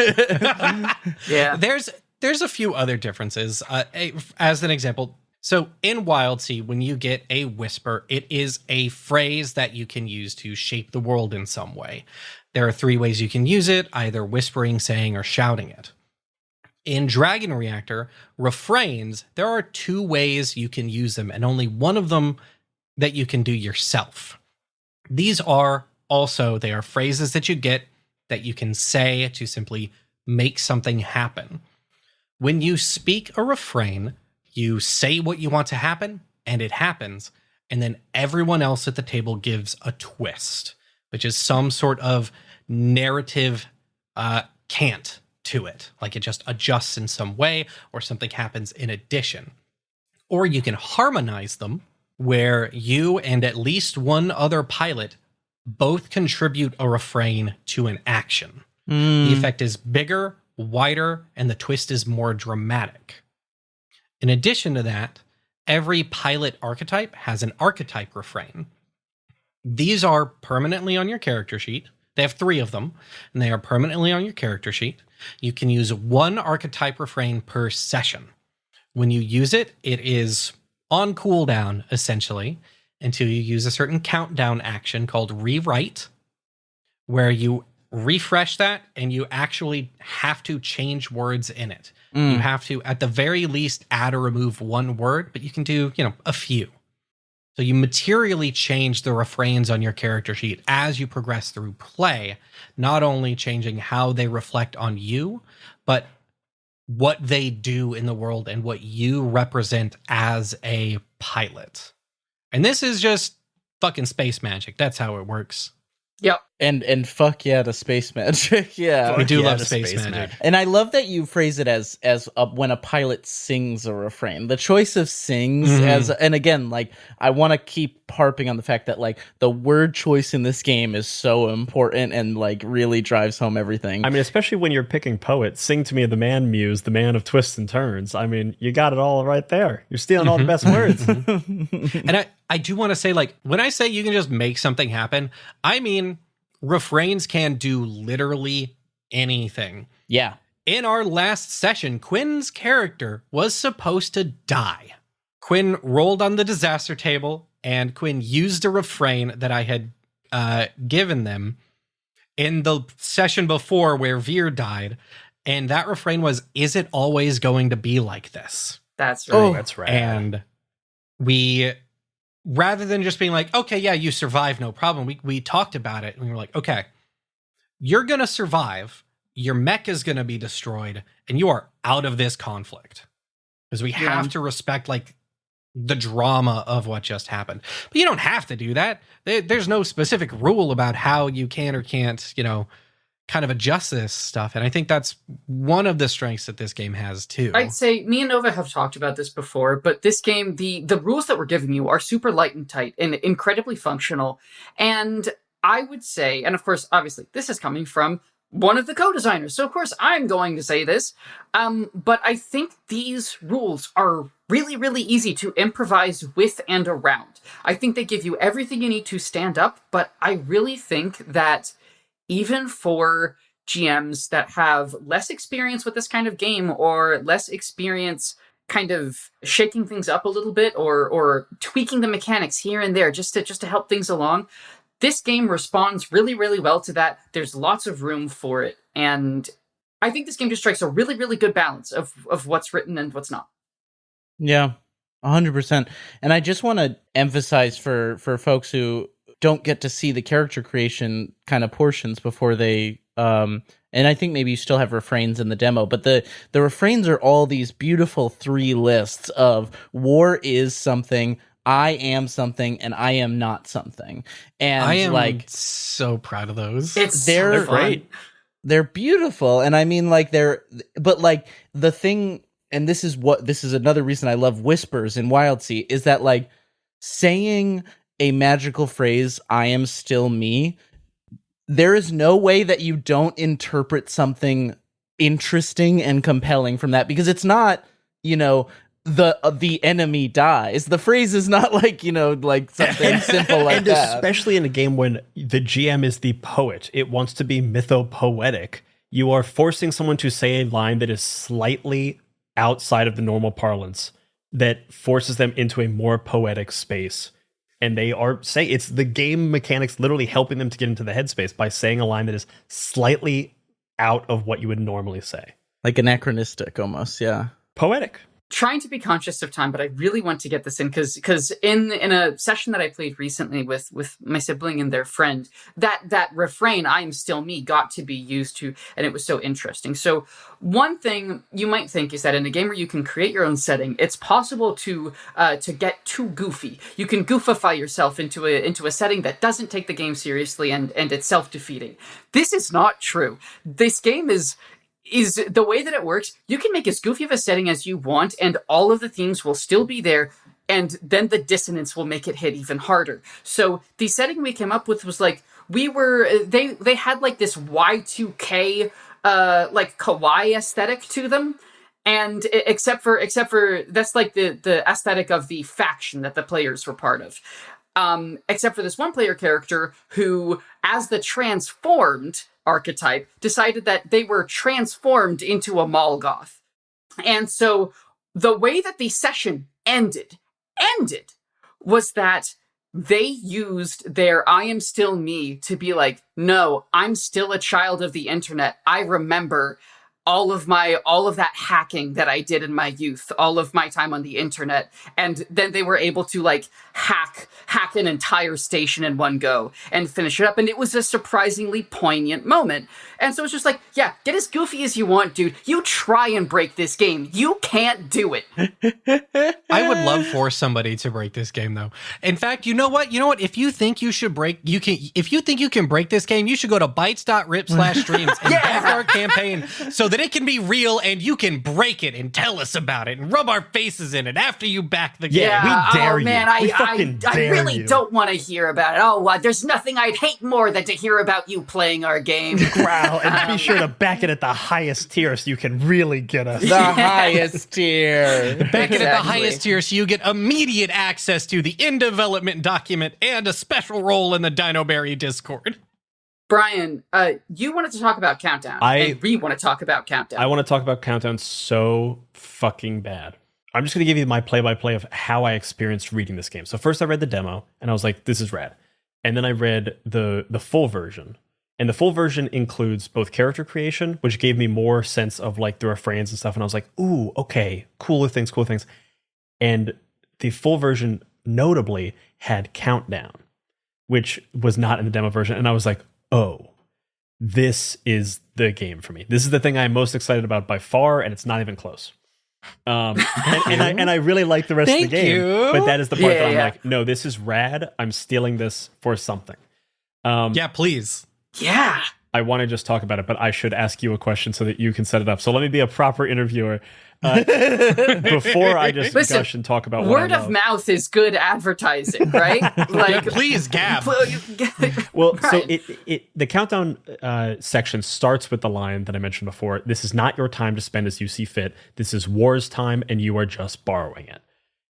Yeah. There's a few other differences. As an example, so in Wild Sea, when you get a whisper, it is a phrase that you can use to shape the world in some way. There are 3 ways you can use it, either whispering, saying, or shouting it. In Dragon Reactor, refrains, there are 2 ways you can use them, and only one of them that you can do yourself. These are they are phrases that you get that you can say to simply make something happen. When you speak a refrain, you say what you want to happen, and it happens, and then everyone else at the table gives a twist, which is some sort of narrative cant to it. Like it just adjusts in some way, or something happens in addition. Or you can harmonize them, where you and at least one other pilot both contribute a refrain to an action. The effect is bigger, wider, and the twist is more dramatic. In addition to that, every pilot archetype has an archetype refrain. These are permanently on your character sheet. They have 3 of them, and they are permanently on your character sheet. You can use 1 archetype refrain per session. When you use it, it is on cooldown, essentially, until you use a certain countdown action called Rewrite, where you refresh that, and you actually have to change words in it. You have to, at the very least, add or remove 1 word, but you can do, a few. So you materially change the refrains on your character sheet as you progress through play, not only changing how they reflect on you, but what they do in the world and what you represent as a pilot. And this is just fucking space magic. That's how it works. Yep. And fuck yeah to space magic. Yeah. We do love space magic. And I love that you phrase it as when a pilot sings a refrain. The choice of sings and again, like, I want to keep harping on the fact that, like, the word choice in this game is so important and, like, really drives home everything. I mean, especially when you're picking poets, sing to me the man muse, the man of twists and turns. I mean, you got it all right there. You're stealing all the best words. And I do want to say, like, when I say you can just make something happen, I mean, refrains can do literally anything. Yeah. In our last session, Quinn's character was supposed to die. Quinn rolled on the disaster table, and Quinn used a refrain that I had given them in the session before where Veer died, and that refrain was, "Is it always going to be like this?" That's right. Oh, that's right. And we, rather than just being like, okay, yeah, you survived, no problem, we talked about it, and we were like, okay, you're going to survive, your mech is going to be destroyed, and you are out of this conflict. Because we have to respect, like, the drama of what just happened. But you don't have to do that. There's no specific rule about how you can or can't, kind of adjust this stuff. And I think that's one of the strengths that this game has too. I'd say me and Nova have talked about this before, but this game, the rules that we're giving you are super light and tight and incredibly functional. And I would say, and of course, obviously, this is coming from one of the co-designers, so of course I'm going to say this, but I think these rules are really, really easy to improvise with and around. I think they give you everything you need to stand up, but I really think that even for GMs that have less experience with this kind of game or less experience kind of shaking things up a little bit or tweaking the mechanics here and there just to help things along, this game responds really, really well to that. There's lots of room for it. And I think this game just strikes a really, really good balance of what's written and what's not. Yeah, 100%. And I just want to emphasize for folks who don't get to see the character creation kind of portions before they... and I think maybe you still have refrains in the demo, but the refrains are all these beautiful 3 lists of war is something, I am something, and I am not something. And I am so proud of those. They're great. They're beautiful. And I mean, but the thing, and this is another reason I love Whispers in Wildsea, is that saying a magical phrase, I am still me, there is no way that you don't interpret something interesting and compelling from that, because it's not, the enemy dies. The phrase is not something simple like and that. Especially in a game when the GM is the poet, it wants to be mythopoetic. You are forcing someone to say a line that is slightly outside of the normal parlance, that forces them into a more poetic space. And they are saying, it's the game mechanics literally helping them to get into the headspace by saying a line that is slightly out of what you would normally say. Like anachronistic almost, yeah. Poetic. Trying to be conscious of time, but I really want to get this in because in a session that I played recently with my sibling and their friend, that refrain, I am still me, got to be used to, and it was so interesting. So one thing you might think is that in a game where you can create your own setting, it's possible to get too goofy. You can goofify yourself into a setting that doesn't take the game seriously and it's self-defeating. This is not true. This game is the way that it works, you can make as goofy of a setting as you want, and all of the themes will still be there, and then the dissonance will make it hit even harder. So the setting we came up with was they had this Y2K kawaii aesthetic to them, and except for that's the aesthetic of the faction that the players were part of. Except for this one player character who, as the transformed archetype, decided that they were transformed into a Molgoth. And so the way that the session ended was that they used their I am still me to be like, no, I'm still a child of the internet. I remember all of that hacking that I did in my youth, all of my time on the internet. And then they were able to hack an entire station in one go and finish it up. And it was a surprisingly poignant moment. And so it's just yeah, get as goofy as you want, dude. You try and break this game. You can't do it. I would love for somebody to break this game, though. In fact, you know what? If you think you should if you think you can break this game, you should go to bytes.rip/streams and back our campaign so that it can be real and you can break it and tell us about it and rub our faces in it after you back the game. Yeah, we dare you. Man, I really don't want to hear about it. Oh, there's nothing I'd hate more than to hear about you playing our game. Growl, and be sure to back it at the highest tier so you can really get us. The highest tier. Back it at the highest tier so you get immediate access to the in-development document and a special role in the Dinoberry Discord. Brian, you wanted to talk about Countdown, and we want to talk about Countdown. I want to talk about Countdown so fucking bad. I'm just going to give you my play-by-play of how I experienced reading this game. So first I read the demo, and I was like, this is rad. And then I read the full version. And the full version includes both character creation, which gave me more sense of like the refrains and stuff. And I was like, ooh, okay, cooler things. And the full version notably had countdown, which was not in the demo version. And I was like, oh, this is the game for me. This is the thing I'm most excited about by far, and it's not even close. And I really like the rest of the game. But that is the part that I'm like, no, this is rad. I'm stealing this for something. Yeah, please. Yeah. I want to just talk about it, but I should ask you a question so that you can set it up. So let me be a proper interviewer before I just gush and talk about word what I of mouth is good advertising, right? Like, please, Gab. Well, so the countdown section starts with the line that I mentioned before. This is not your time to spend as you see fit. This is war's time, and you are just borrowing it.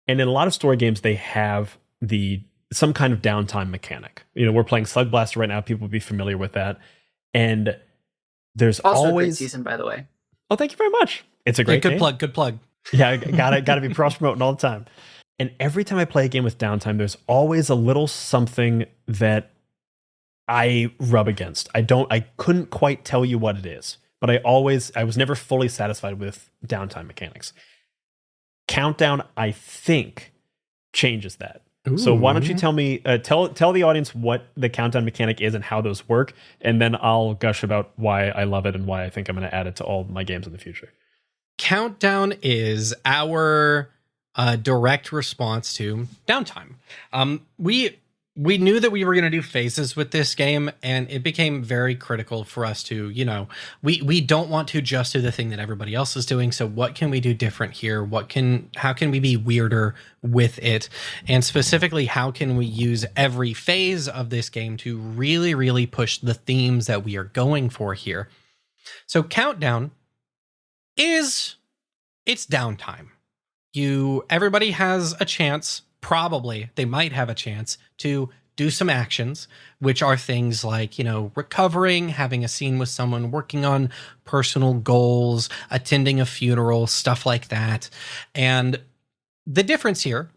And in a lot of story games, they have some kind of downtime mechanic. You know, we're playing Slug Blaster right now. People will be familiar with that. And there's also always a great season, by the way. Oh, thank you very much. It's a great game. Good plug. Yeah, gotta be cross promoting all the time. And every time I play a game with downtime, there's always a little something that I rub against. I couldn't quite tell you what it is, but I was never fully satisfied with downtime mechanics. Countdown, I think, changes that. Ooh. So why don't you tell me, tell the audience what the countdown mechanic is and how those work, and then I'll gush about why I love it and why I think I'm going to add it to all my games in the future. Countdown is our direct response to downtime. We knew that we were going to do phases with this game, and it became very critical for us to, we don't want to just do the thing that everybody else is doing. So what can we do different here? How can we be weirder with it? And specifically, how can we use every phase of this game to really, really push the themes that we are going for here? So Countdown it's downtime. Everybody has a chance. Probably they might have a chance to do some actions, which are things like, recovering, having a scene with someone, working on personal goals, attending a funeral, stuff like that. And the difference here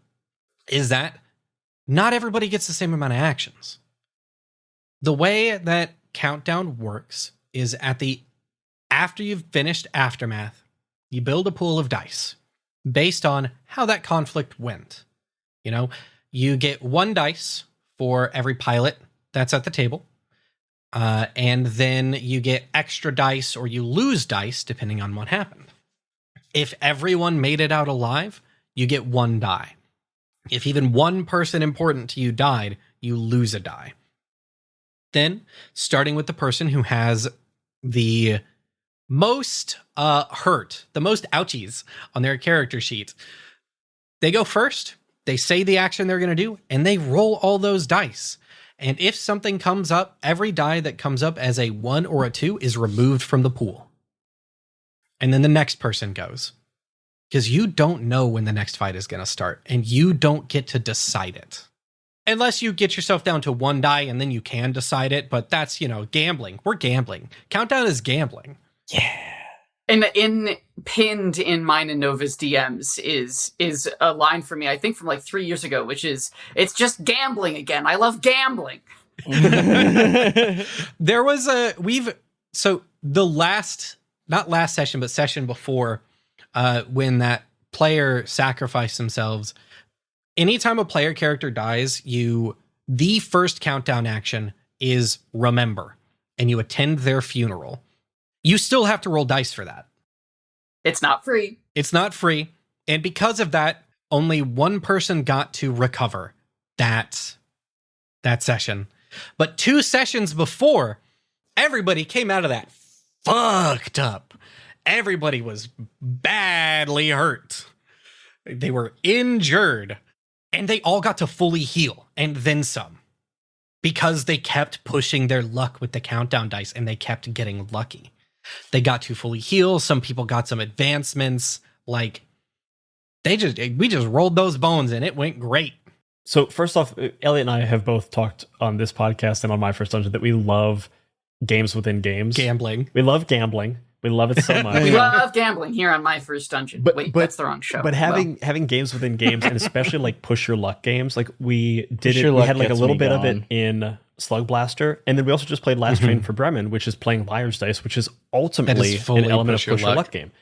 is that not everybody gets the same amount of actions. The way that Countdown works is after you've finished Aftermath, you build a pool of dice based on how that conflict went. You get 1 dice for every pilot that's at the table. And then you get extra dice or you lose dice depending on what happened. If everyone made it out alive, you get 1 die. If even one person important to you died, you lose a die. Then, starting with the person who has the most hurt, the most ouchies on their character sheet, they go first. They say the action they're going to do, and they roll all those dice. And if something comes up, every die that comes up as a 1 or a 2 is removed from the pool. And then the next person goes. Because you don't know when the next fight is going to start, and you don't get to decide it. Unless you get yourself down to 1 die, and then you can decide it, but that's, gambling. We're gambling. Countdown is gambling. Yeah. And pinned in mine and Nova's DMs is a line for me, I think from like 3 years ago, which is, it's just gambling again. I love gambling. There was not last session, but session before, when that player sacrificed themselves, anytime a player character dies, the first countdown action is remember, and you attend their funeral. You still have to roll dice for that. It's not free. It's not free. And because of that, only 1 person got to recover that session. But 2 sessions before, everybody came out of that fucked up. Everybody was badly hurt. They were injured. And they all got to fully heal, and then some. Because they kept pushing their luck with the countdown dice, and they kept getting lucky. They got to fully heal. Some people got some advancements. We just rolled those bones and it went great. So first off, Elliot and I have both talked on this podcast and on My First Dungeon that we love games within games. Gambling. We love gambling. We love it so much. We love gambling here on My First Dungeon. Wait, that's the wrong show. But having games within games, and especially like push your luck games, like we did it. We had like a little bit of it in Slug Blaster, and then we also just played Last Train for Bremen, which is playing Liar's Dice, which is ultimately an element of push your luck game.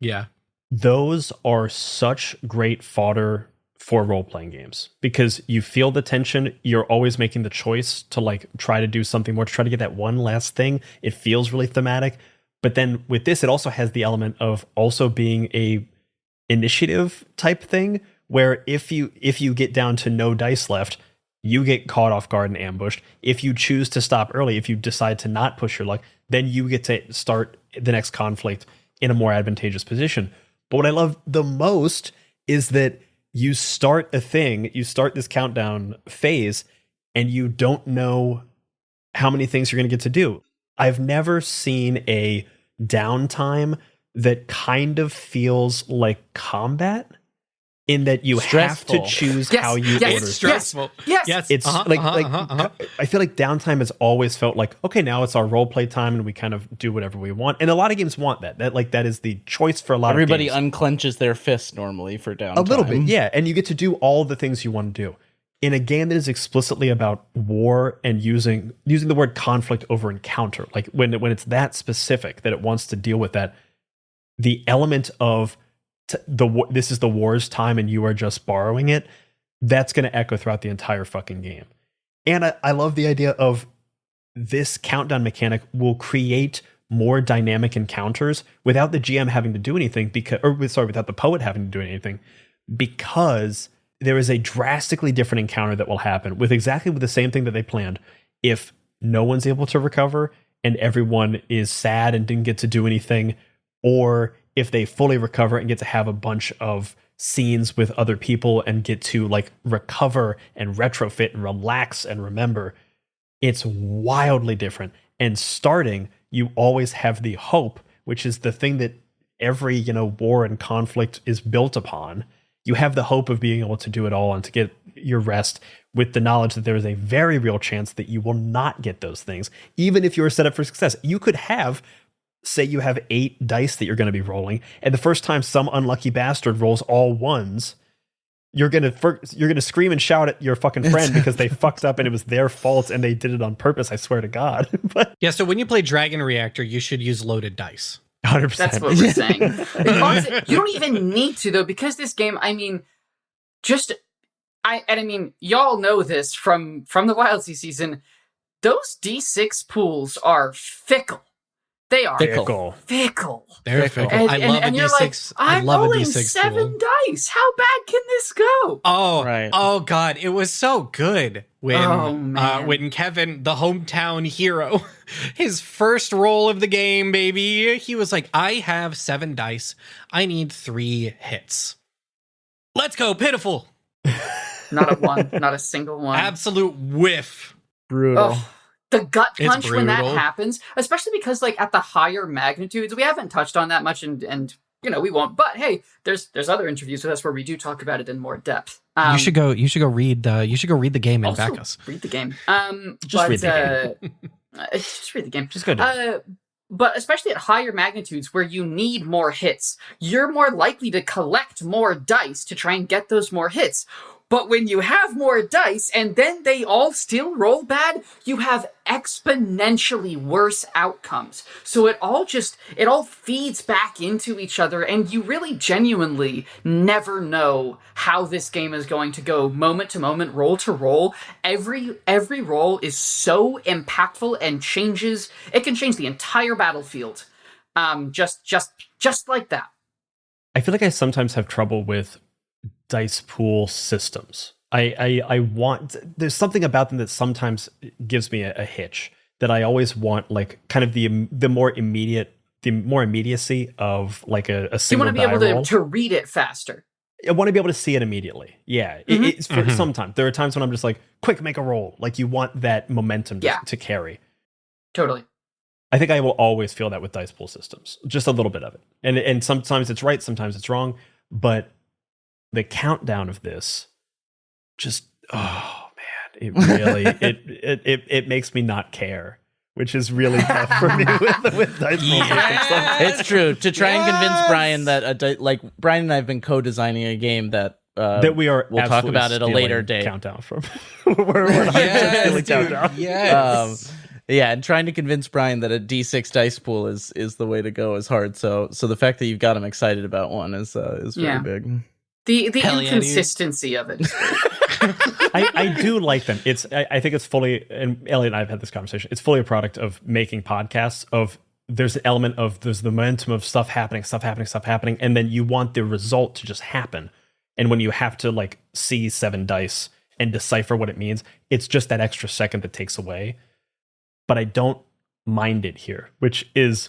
Yeah. Those are such great fodder for role-playing games because you feel the tension. You're always making the choice to like try to do something more, to try to get that one last thing. It feels really thematic. But then with this, it also has the element of also being a initiative type thing where if you get down to no dice left, you get caught off guard and ambushed. If you choose to stop early, if you decide to not push your luck, then you get to start the next conflict in a more advantageous position. But what I love the most is that you start this countdown phase, and you don't know how many things you're going to get to do. I've never seen a downtime that kind of feels like combat, in that you Stressful. have to choose how you order. It's stressful. Yes. It's I feel like downtime has always felt like, okay, now it's our role play time and we kind of do whatever we want. And a lot of games want that. That is the choice for a lot Everybody of games. unclenches their fist normally for downtime. A little bit, yeah. And you get to do all the things you want to do. In a game that is explicitly about war and using the word conflict over encounter, like when it's that specific that it wants to deal with that, the element of this is the war's time and you are just borrowing it, that's going to echo throughout the entire fucking game. And I love the idea of this countdown mechanic will create more dynamic encounters without the GM having to do anything, without the poet having to do anything, because there is a drastically different encounter that will happen with the same thing that they planned. If no one's able to recover and everyone is sad and didn't get to do anything, or if they fully recover and get to have a bunch of scenes with other people and get to like recover and retrofit and relax and remember, it's wildly different. And starting, you always have the hope, which is the thing that every, war and conflict is built upon. You have the hope of being able to do it all and to get your rest with the knowledge that there is a very real chance that you will not get those things. Even if you're set up for success, you could have, say you have 8 dice that you're going to be rolling, and the first time some unlucky bastard rolls all ones, you're going to scream and shout at your fucking friend because they fucked up and it was their fault and they did it on purpose, I swear to God. But yeah, so when you play Dragon Reactor, you should use loaded dice. 100%. That's what we're saying. Honestly, you don't even need to, though, because this game, y'all know this from the Wildsea season, those D6 pools are fickle. They are fickle. They're fickle. And, I love and a you're D6. like, I'm I love a rolling D6 7 pool. dice. How bad can this go? Oh, Right. Oh God, it was so good when man. when Kevin, the hometown hero, his first roll of the game, baby, he was like, I have 7 dice. I need 3 hits. Let's go, pitiful. Not a one, not a single one. Absolute whiff. Brutal. Oh, the gut It's punch when that brutal. happens, especially because like at the higher magnitudes, we haven't touched on that much, and we won't. But hey, there's other interviews with us where we do talk about it in more depth. You should go read the game and also back us. read the game. Just read the game. Just read the game. Just go do it. But especially at higher magnitudes where you need more hits, you're more likely to collect more dice to try and get those more hits. But when you have more dice and then they all still roll bad, you have exponentially worse outcomes. So it all feeds back into each other, and you really genuinely never know how this game is going to go moment to moment, roll to roll. Every roll is so impactful and it can change the entire battlefield. Just like that. I feel like I sometimes have trouble with dice pool systems. I want, there's something about them that sometimes gives me a hitch, that I always want, like kind of the more immediacy of like a single die roll. You want to be able to read it faster. I want to be able to see it immediately. Yeah. It's for sometimes. There are times when I'm just like, quick, make a roll. Like you want that momentum to carry. Totally. I think I will always feel that with dice pool systems. Just a little bit of it. And sometimes it's right, sometimes it's wrong. But the countdown of this, just, oh man, it really, it makes me not care, which is really tough for me with dice pool systems. It's true. To try and convince Brian that Brian and I have been co-designing a game that that we are. We'll talk about it a later day. date. Countdown from. we're not just stealing countdown. Yes. Yeah, and trying to convince Brian that a D6 dice pool is the way to go is hard. So the fact that you've got him excited about one is very big. The inconsistency of it. I do like them. I think it's fully, and Elliot and I have had this conversation. It's fully a product of making podcasts. There's an element of there's the momentum of stuff happening, and then you want the result to just happen. And when you have to like see 7 dice and decipher what it means, it's just that extra second that takes away. But I don't mind it here, which is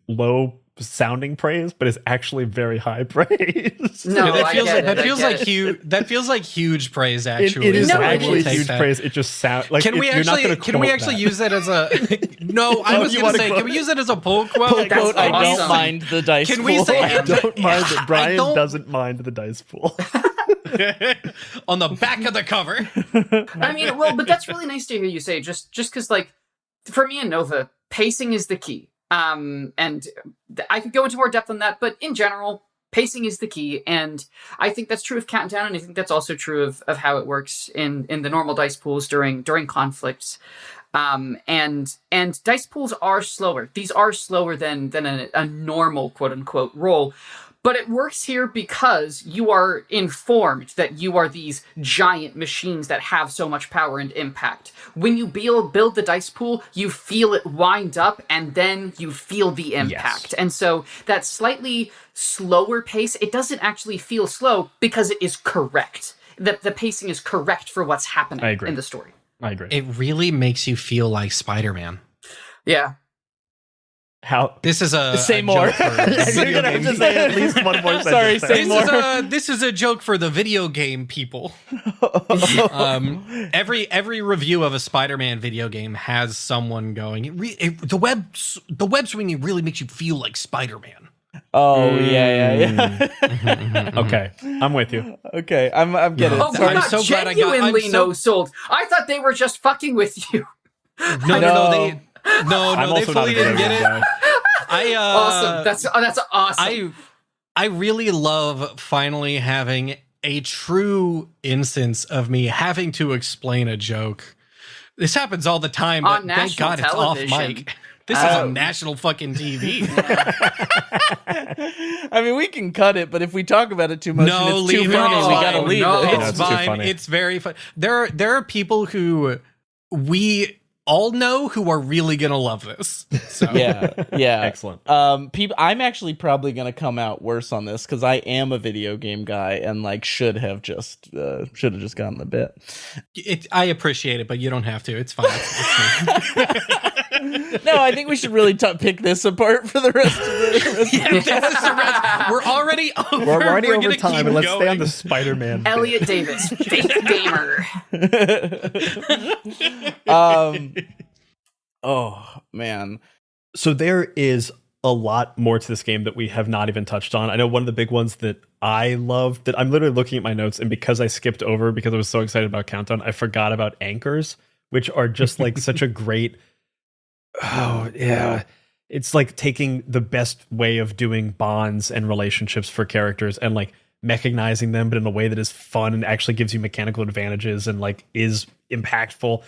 low sounding praise, but is actually very high praise. No, that feels like huge praise. Actually, it is actually huge praise. It just sounds like can we actually use that as a? No, I was going to say, can we use it as a pull quote? Awesome. I don't mind the dice pool. Can we say I don't mind that Brian doesn't mind the dice pool. On the back of the cover. I mean, well, but that's really nice to hear you say, just because, like, for me and Nova, pacing is the key. And I could go into more depth on that, but in general, pacing is the key. And I think that's true of Countdown, and I think that's also true of how it works in the normal dice pools during conflicts. And dice pools are slower. These are slower than a normal quote unquote roll. But it works here because you are informed that you are these giant machines that have so much power and impact. When you build the dice pool, you feel it wind up, and then you feel the impact. Yes. And so that slightly slower pace, it doesn't actually feel slow because it is correct. The pacing is correct for what's happening in the story. I agree. It really makes you feel like Spider-Man. Yeah. How this is a say more. You're gonna have to say at least one more sentence. Sorry, say more. This is a joke for the video game people. Every review of a Spider-Man video game has someone going. The web swinging really makes you feel like Spider-Man. Oh yeah. Okay, I'm with you. Okay, I'm getting. Oh, we're not genuinely sold. I thought they were just fucking with you. No, they fully didn't get it. Awesome. That's awesome. I really love finally having a true instance of me having to explain a joke. This happens all the time, but thank God it's off mic. This is on national fucking TV. I mean, we can cut it, but if we talk about it too much, and it's too funny, we gotta leave it. It's fine. It's very fun. There are people who we all know who are really gonna love this. So. Yeah, excellent. I'm actually probably gonna come out worse on this because I am a video game guy and like should have just gotten the bit. I appreciate it, but you don't have to. It's fine. No, I think we should really pick this apart for the rest of the. We're already over. We're already over time, and let's stay on the Spider-Man. Elliot Davis, fake gamer. Oh man. So there is a lot more to this game that we have not even touched on. I know one of the big ones that I love, that I'm literally looking at my notes, and because I skipped over because I was so excited about Countdown, I forgot about anchors, which are just like such a great. Oh yeah, it's like taking the best way of doing bonds and relationships for characters and like mechanizing them, but in a way that is fun and actually gives you mechanical advantages and like is impactful,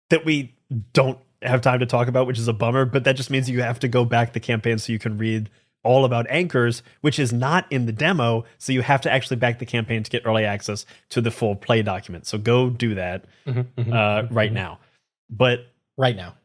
that we don't have time to talk about, which is a bummer. But that just means you have to go back the campaign so you can read all about anchors, which is not in the demo. So you have to actually back the campaign to get early access to the full play document. So go do that right now. But right now,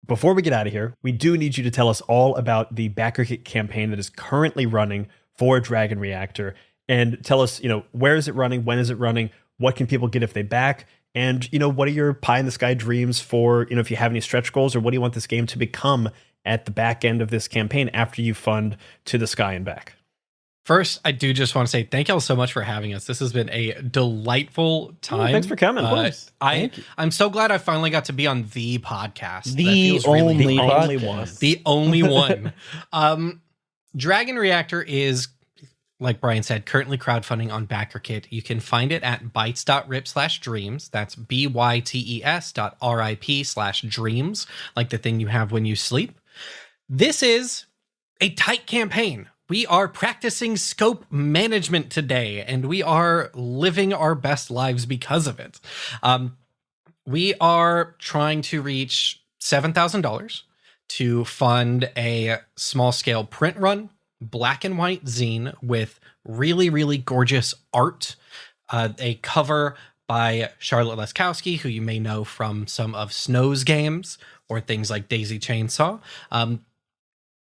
before we get out of here, we do need you to tell us all about the backer kit campaign that is currently running for Dragon Reactor, and tell us, where is it running? When is it running? What can people get if they back? And, what are your pie in the sky dreams for, if you have any stretch goals, or what do you want this game to become at the back end of this campaign after you fund to the sky and back? First, I do just want to say thank y'all so much for having us. This has been a delightful time. Oh, thanks for coming. I'm so glad I finally got to be on the podcast. The only one. The only one. Dragon Reactor is, like Brian said, currently crowdfunding on BackerKit. You can find it at bytes.rip/dreams. That's bytes.rip/dreams, like the thing you have when you sleep. This is a tight campaign. we are practicing scope management today, and we are living our best lives because of it. We are trying to reach $7,000 to fund a small-scale print run, black and white zine with really, really gorgeous art, a cover by Charlotte Leskowski, who you may know from some of Snow's games or things like Daisy Chainsaw.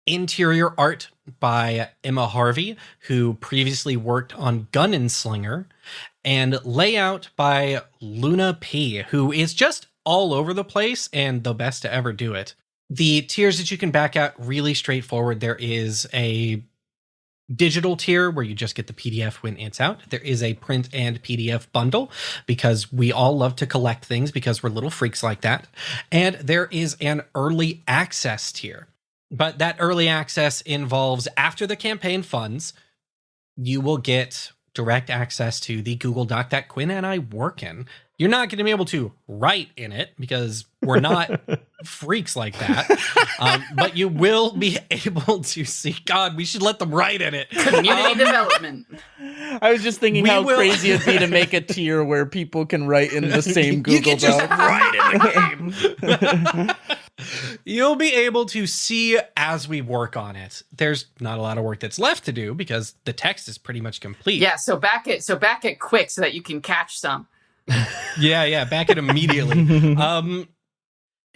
Interior art by Emma Harvey, who previously worked on Gun and Slinger, and layout by Luna P, who is just all over the place and the best to ever do it. The tiers that you can back out, really straightforward. There is a digital tier where you just get the PDF when it's out. There is a print and PDF bundle because we all love to collect things because we're little freaks like that. And there is an early access tier. But that early access involves, after the campaign funds, you will get direct access to the Google Doc that Quinn and I work in. You're not going to be able to write in it because we're not freaks like that. But you will be able to see. God, we should let them write in it. Community development. I was just thinking how crazy it'd be to make a tier where people can write in the same Google You can just Doc. write in the game. You'll be able to see as we work on it. There's not a lot of work that's left to do because the text is pretty much complete. Yeah, so back it quick so that you can catch some. Yeah, back it immediately.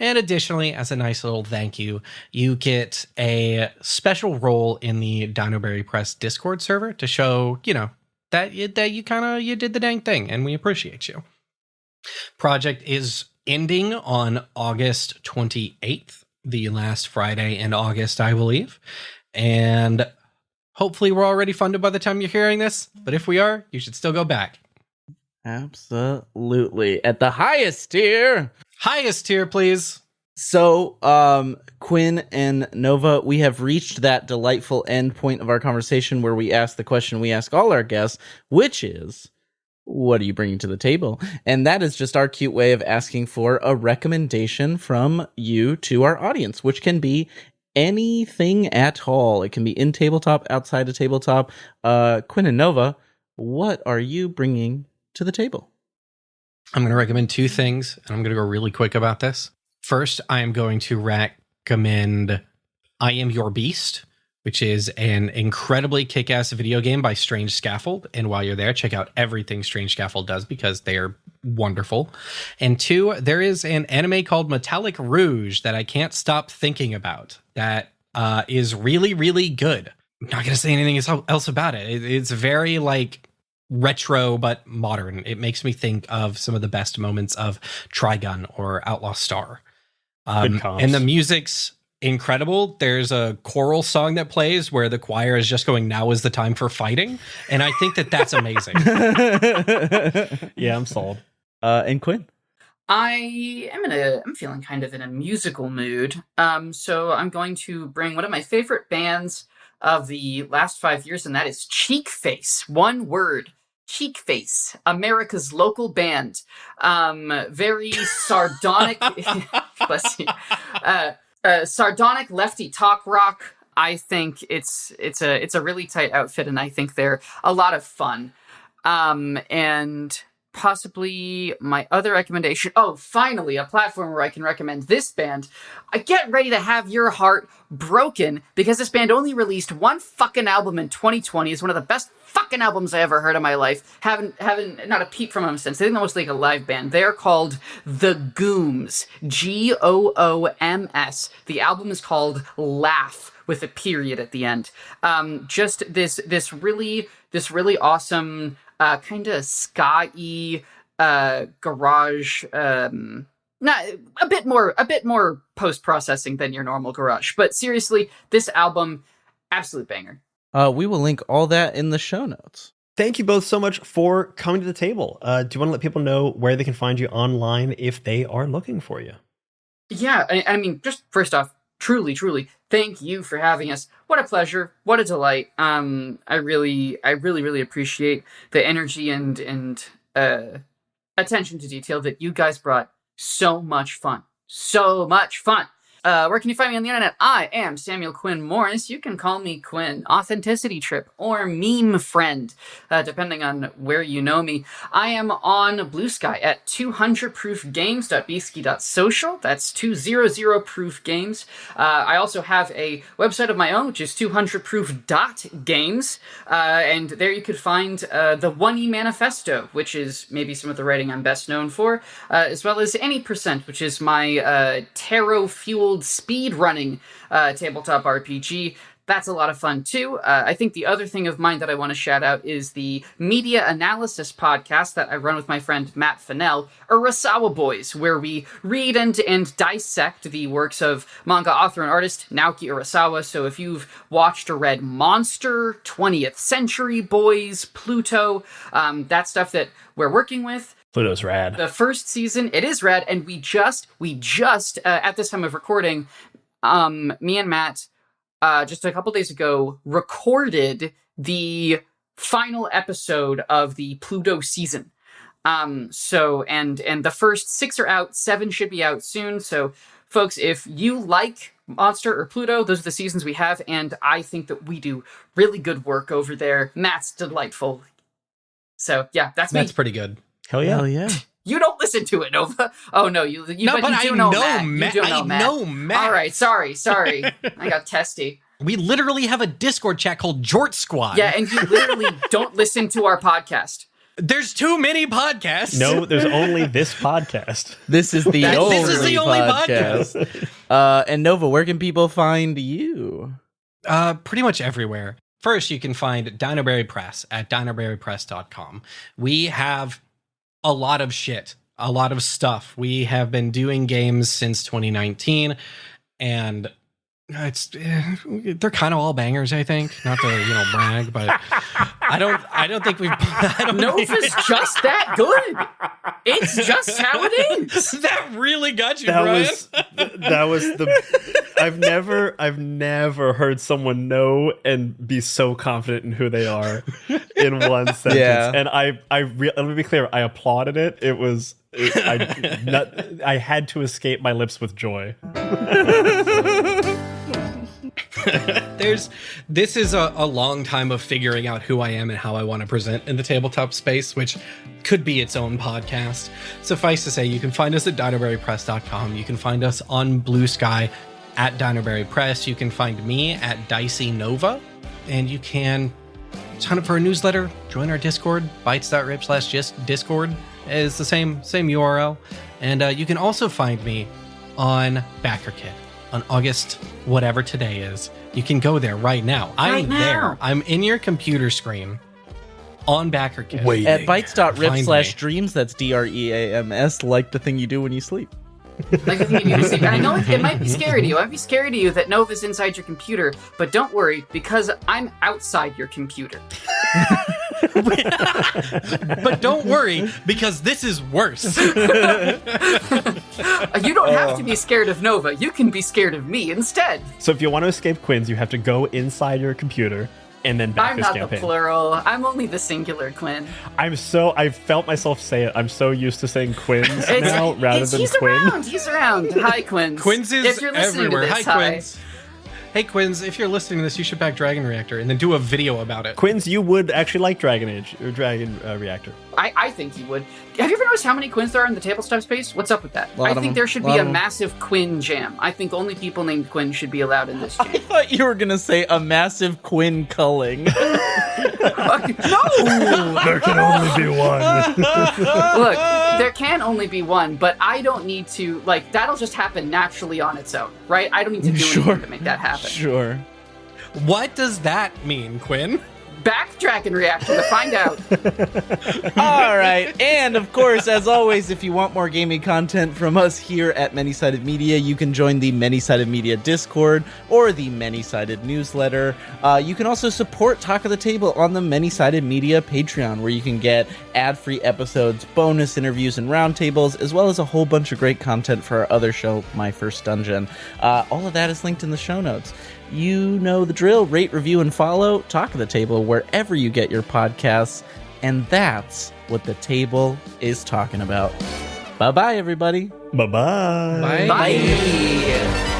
And additionally, as a nice little thank you, you get a special role in the Dinoberry Press Discord server to show, that you did the dang thing, and we appreciate you. Project is ending on August 28th, the last Friday in August, I believe. And hopefully we're already funded by the time you're hearing this, but if we are, you should still go back. Absolutely. At the highest tier. Highest tier, please. So, Quinn and Nova, we have reached that delightful end point of our conversation where we ask the question we ask all our guests, which is, what are you bringing to the table? And that is just our cute way of asking for a recommendation from you to our audience, which can be anything at all. It can be in tabletop, outside of tabletop. Quinn and Nova, what are you bringing to the table? I'm going to recommend two things, and I'm going to go really quick about this. First, I am going to recommend I Am Your Beast, which is an incredibly kick-ass video game by Strange Scaffold. And while you're there, check out everything Strange Scaffold does because they are wonderful. And two, there is an anime called Metallic Rouge that I can't stop thinking about that is really, really good. I'm not going to say anything else about it. It's very retro but modern. It makes me think of some of the best moments of Trigun or Outlaw Star. And the music's incredible. There's a choral song that plays where the choir is just going, "Now is the time for fighting," and I think that's amazing. Yeah, I'm sold. And Quinn? I'm feeling kind of in a musical mood. So I'm going to bring one of my favorite bands of the last 5 years, and that is Cheek Face. One word. Cheek Face, America's local band. Very sardonic. Bless you. Sardonic lefty talk rock. I think it's a really tight outfit, and I think they're a lot of fun. And possibly my other recommendation. Oh, finally, a platform where I can recommend this band. Get ready to have your heart broken because this band only released one fucking album in 2020. It's one of the best fucking albums I ever heard in my life. Haven't not a peep from them since. I think they're mostly like a live band. They are called The Gooms. Gooms. The album is called Laugh with a period at the end. Just this really awesome kind of ska-y garage. Not a bit more post-processing than your normal garage. But seriously, this album, absolute banger. We will link all that in the show notes. Thank you both so much for coming to the table. Do you want to let people know where they can find you online if they are looking for you? Yeah, I mean, just first off, truly, thank you for having us. What a pleasure. What a delight. I really appreciate the energy and attention to detail that you guys brought. So much fun. Where can you find me on the internet? I am Samuel Quinn Morris. You can call me Quinn, Authenticity Trip, or Meme Friend, depending on where you know me. I am on Blue Sky at 200proofgames.bsky.social. That's 200proofgames. I also have a website of my own, which is 200proof.games. And there you could find the 1E Manifesto, which is maybe some of the writing I'm best known for, as well as Any Percent, which is my tarot-fueled speed-running tabletop RPG. That's a lot of fun, too. I think the other thing of mine that I want to shout out is the media analysis podcast that I run with my friend Matt Fennell, Urasawa Boys, where we read and dissect the works of manga author and artist Naoki Urasawa. So if you've watched or read Monster, 20th Century Boys, Pluto, that stuff that we're working with. Pluto's rad. The first season, it is rad, and we just at this time of recording, me and Matt, just a couple days ago, recorded the final episode of the Pluto season. So the first 6 are out, 7 should be out soon. So, folks, if you like Monster or Pluto, those are the seasons we have, and I think that we do really good work over there. Matt's delightful. So, yeah, that's me. That's pretty good. Hell yeah. Hell yeah. You don't listen to it, Nova. Oh, no, you No, but but you I do know know Matt. You do I know Matt. know Matt. All right, sorry. I got testy. We literally have a Discord chat called Jort Squad. Yeah, and you literally don't listen to our podcast. There's too many podcasts. No, there's only this podcast. This is the only podcast. And Nova, where can people find you? Pretty much everywhere. First, you can find Dinoberry Press at dinoberrypress.com. We have a lot of shit, a lot of stuff. We have been doing games since 2019, and they're kind of all bangers, I think. Not to brag, but I don't think we've. Nova's just that good. It's just how it is. That really got you, Brian. That was the. I've never heard someone know and be so confident in who they are in one sentence. Yeah. And let me be clear. I applauded it. It was. I had to escape my lips with joy. This is a long time of figuring out who I am and how I want to present in the tabletop space, which could be its own podcast. Suffice to say, you can find us at dinoberrypress.com. You can find us on Blue Sky at Dinoberry Press. You can find me at Dicey Nova, and you can sign up for a newsletter, join our Discord, bytes.rip/discord is the same URL. And you can also find me on BackerKit on August whatever today is. You can go there right now. I'm there. I'm in your computer screen on BackerKit. Wait. At bytes.rip/dreams, that's DREAMS, like the thing you do when you sleep. Like the thing you do to sleep. And I know it might be scary to you. It might be scary to you that Nova's inside your computer, but don't worry, because I'm outside your computer. But don't worry, because this is worse. You don't have to be scared of Nova. You can be scared of me instead. So if you want to escape Quinn's, you have to go inside your computer and then back I'm this not campaign. the plural. I'm only the singular, Quinn. I felt myself say it. I'm so used to saying Quinn's now rather than he's Quinn. He's around. Hi, Quinns. Quinns is if you're listening everywhere. To this, Hi, Quinns. Hey, Quinns, if you're listening to this, you should back Dragon Reactor and then do a video about it. Quinns, you would actually like Dragon Age or Dragon Reactor. I think you would. Have you ever noticed how many Quinns there are in the tabletop space? What's up with that? I think there should be a massive Quinn jam. I think only people named Quinn should be allowed in this jam. I thought you were going to say a massive Quinn culling. No! There can only be one. Look, there can only be one, but I don't need to, that'll just happen naturally on its own, right? I don't need to do anything to make that happen. Sure. What does that mean, Quinn? Back Dragon Reactor to find out. All right. And of course, as always, if you want more gaming content from us here at Many-Sided Media, you can join the Many-Sided Media Discord or the Many-Sided newsletter. You can also support Talk of the Table on the Many-Sided Media Patreon, where you can get ad-free episodes, bonus interviews, and roundtables, as well as a whole bunch of great content for our other show, My First Dungeon. All of that is linked in the show notes. You know the drill. Rate, review, and follow Talk of the Table wherever you get your podcasts. And that's what the table is talking about. Bye-bye, everybody. Bye-bye. Bye.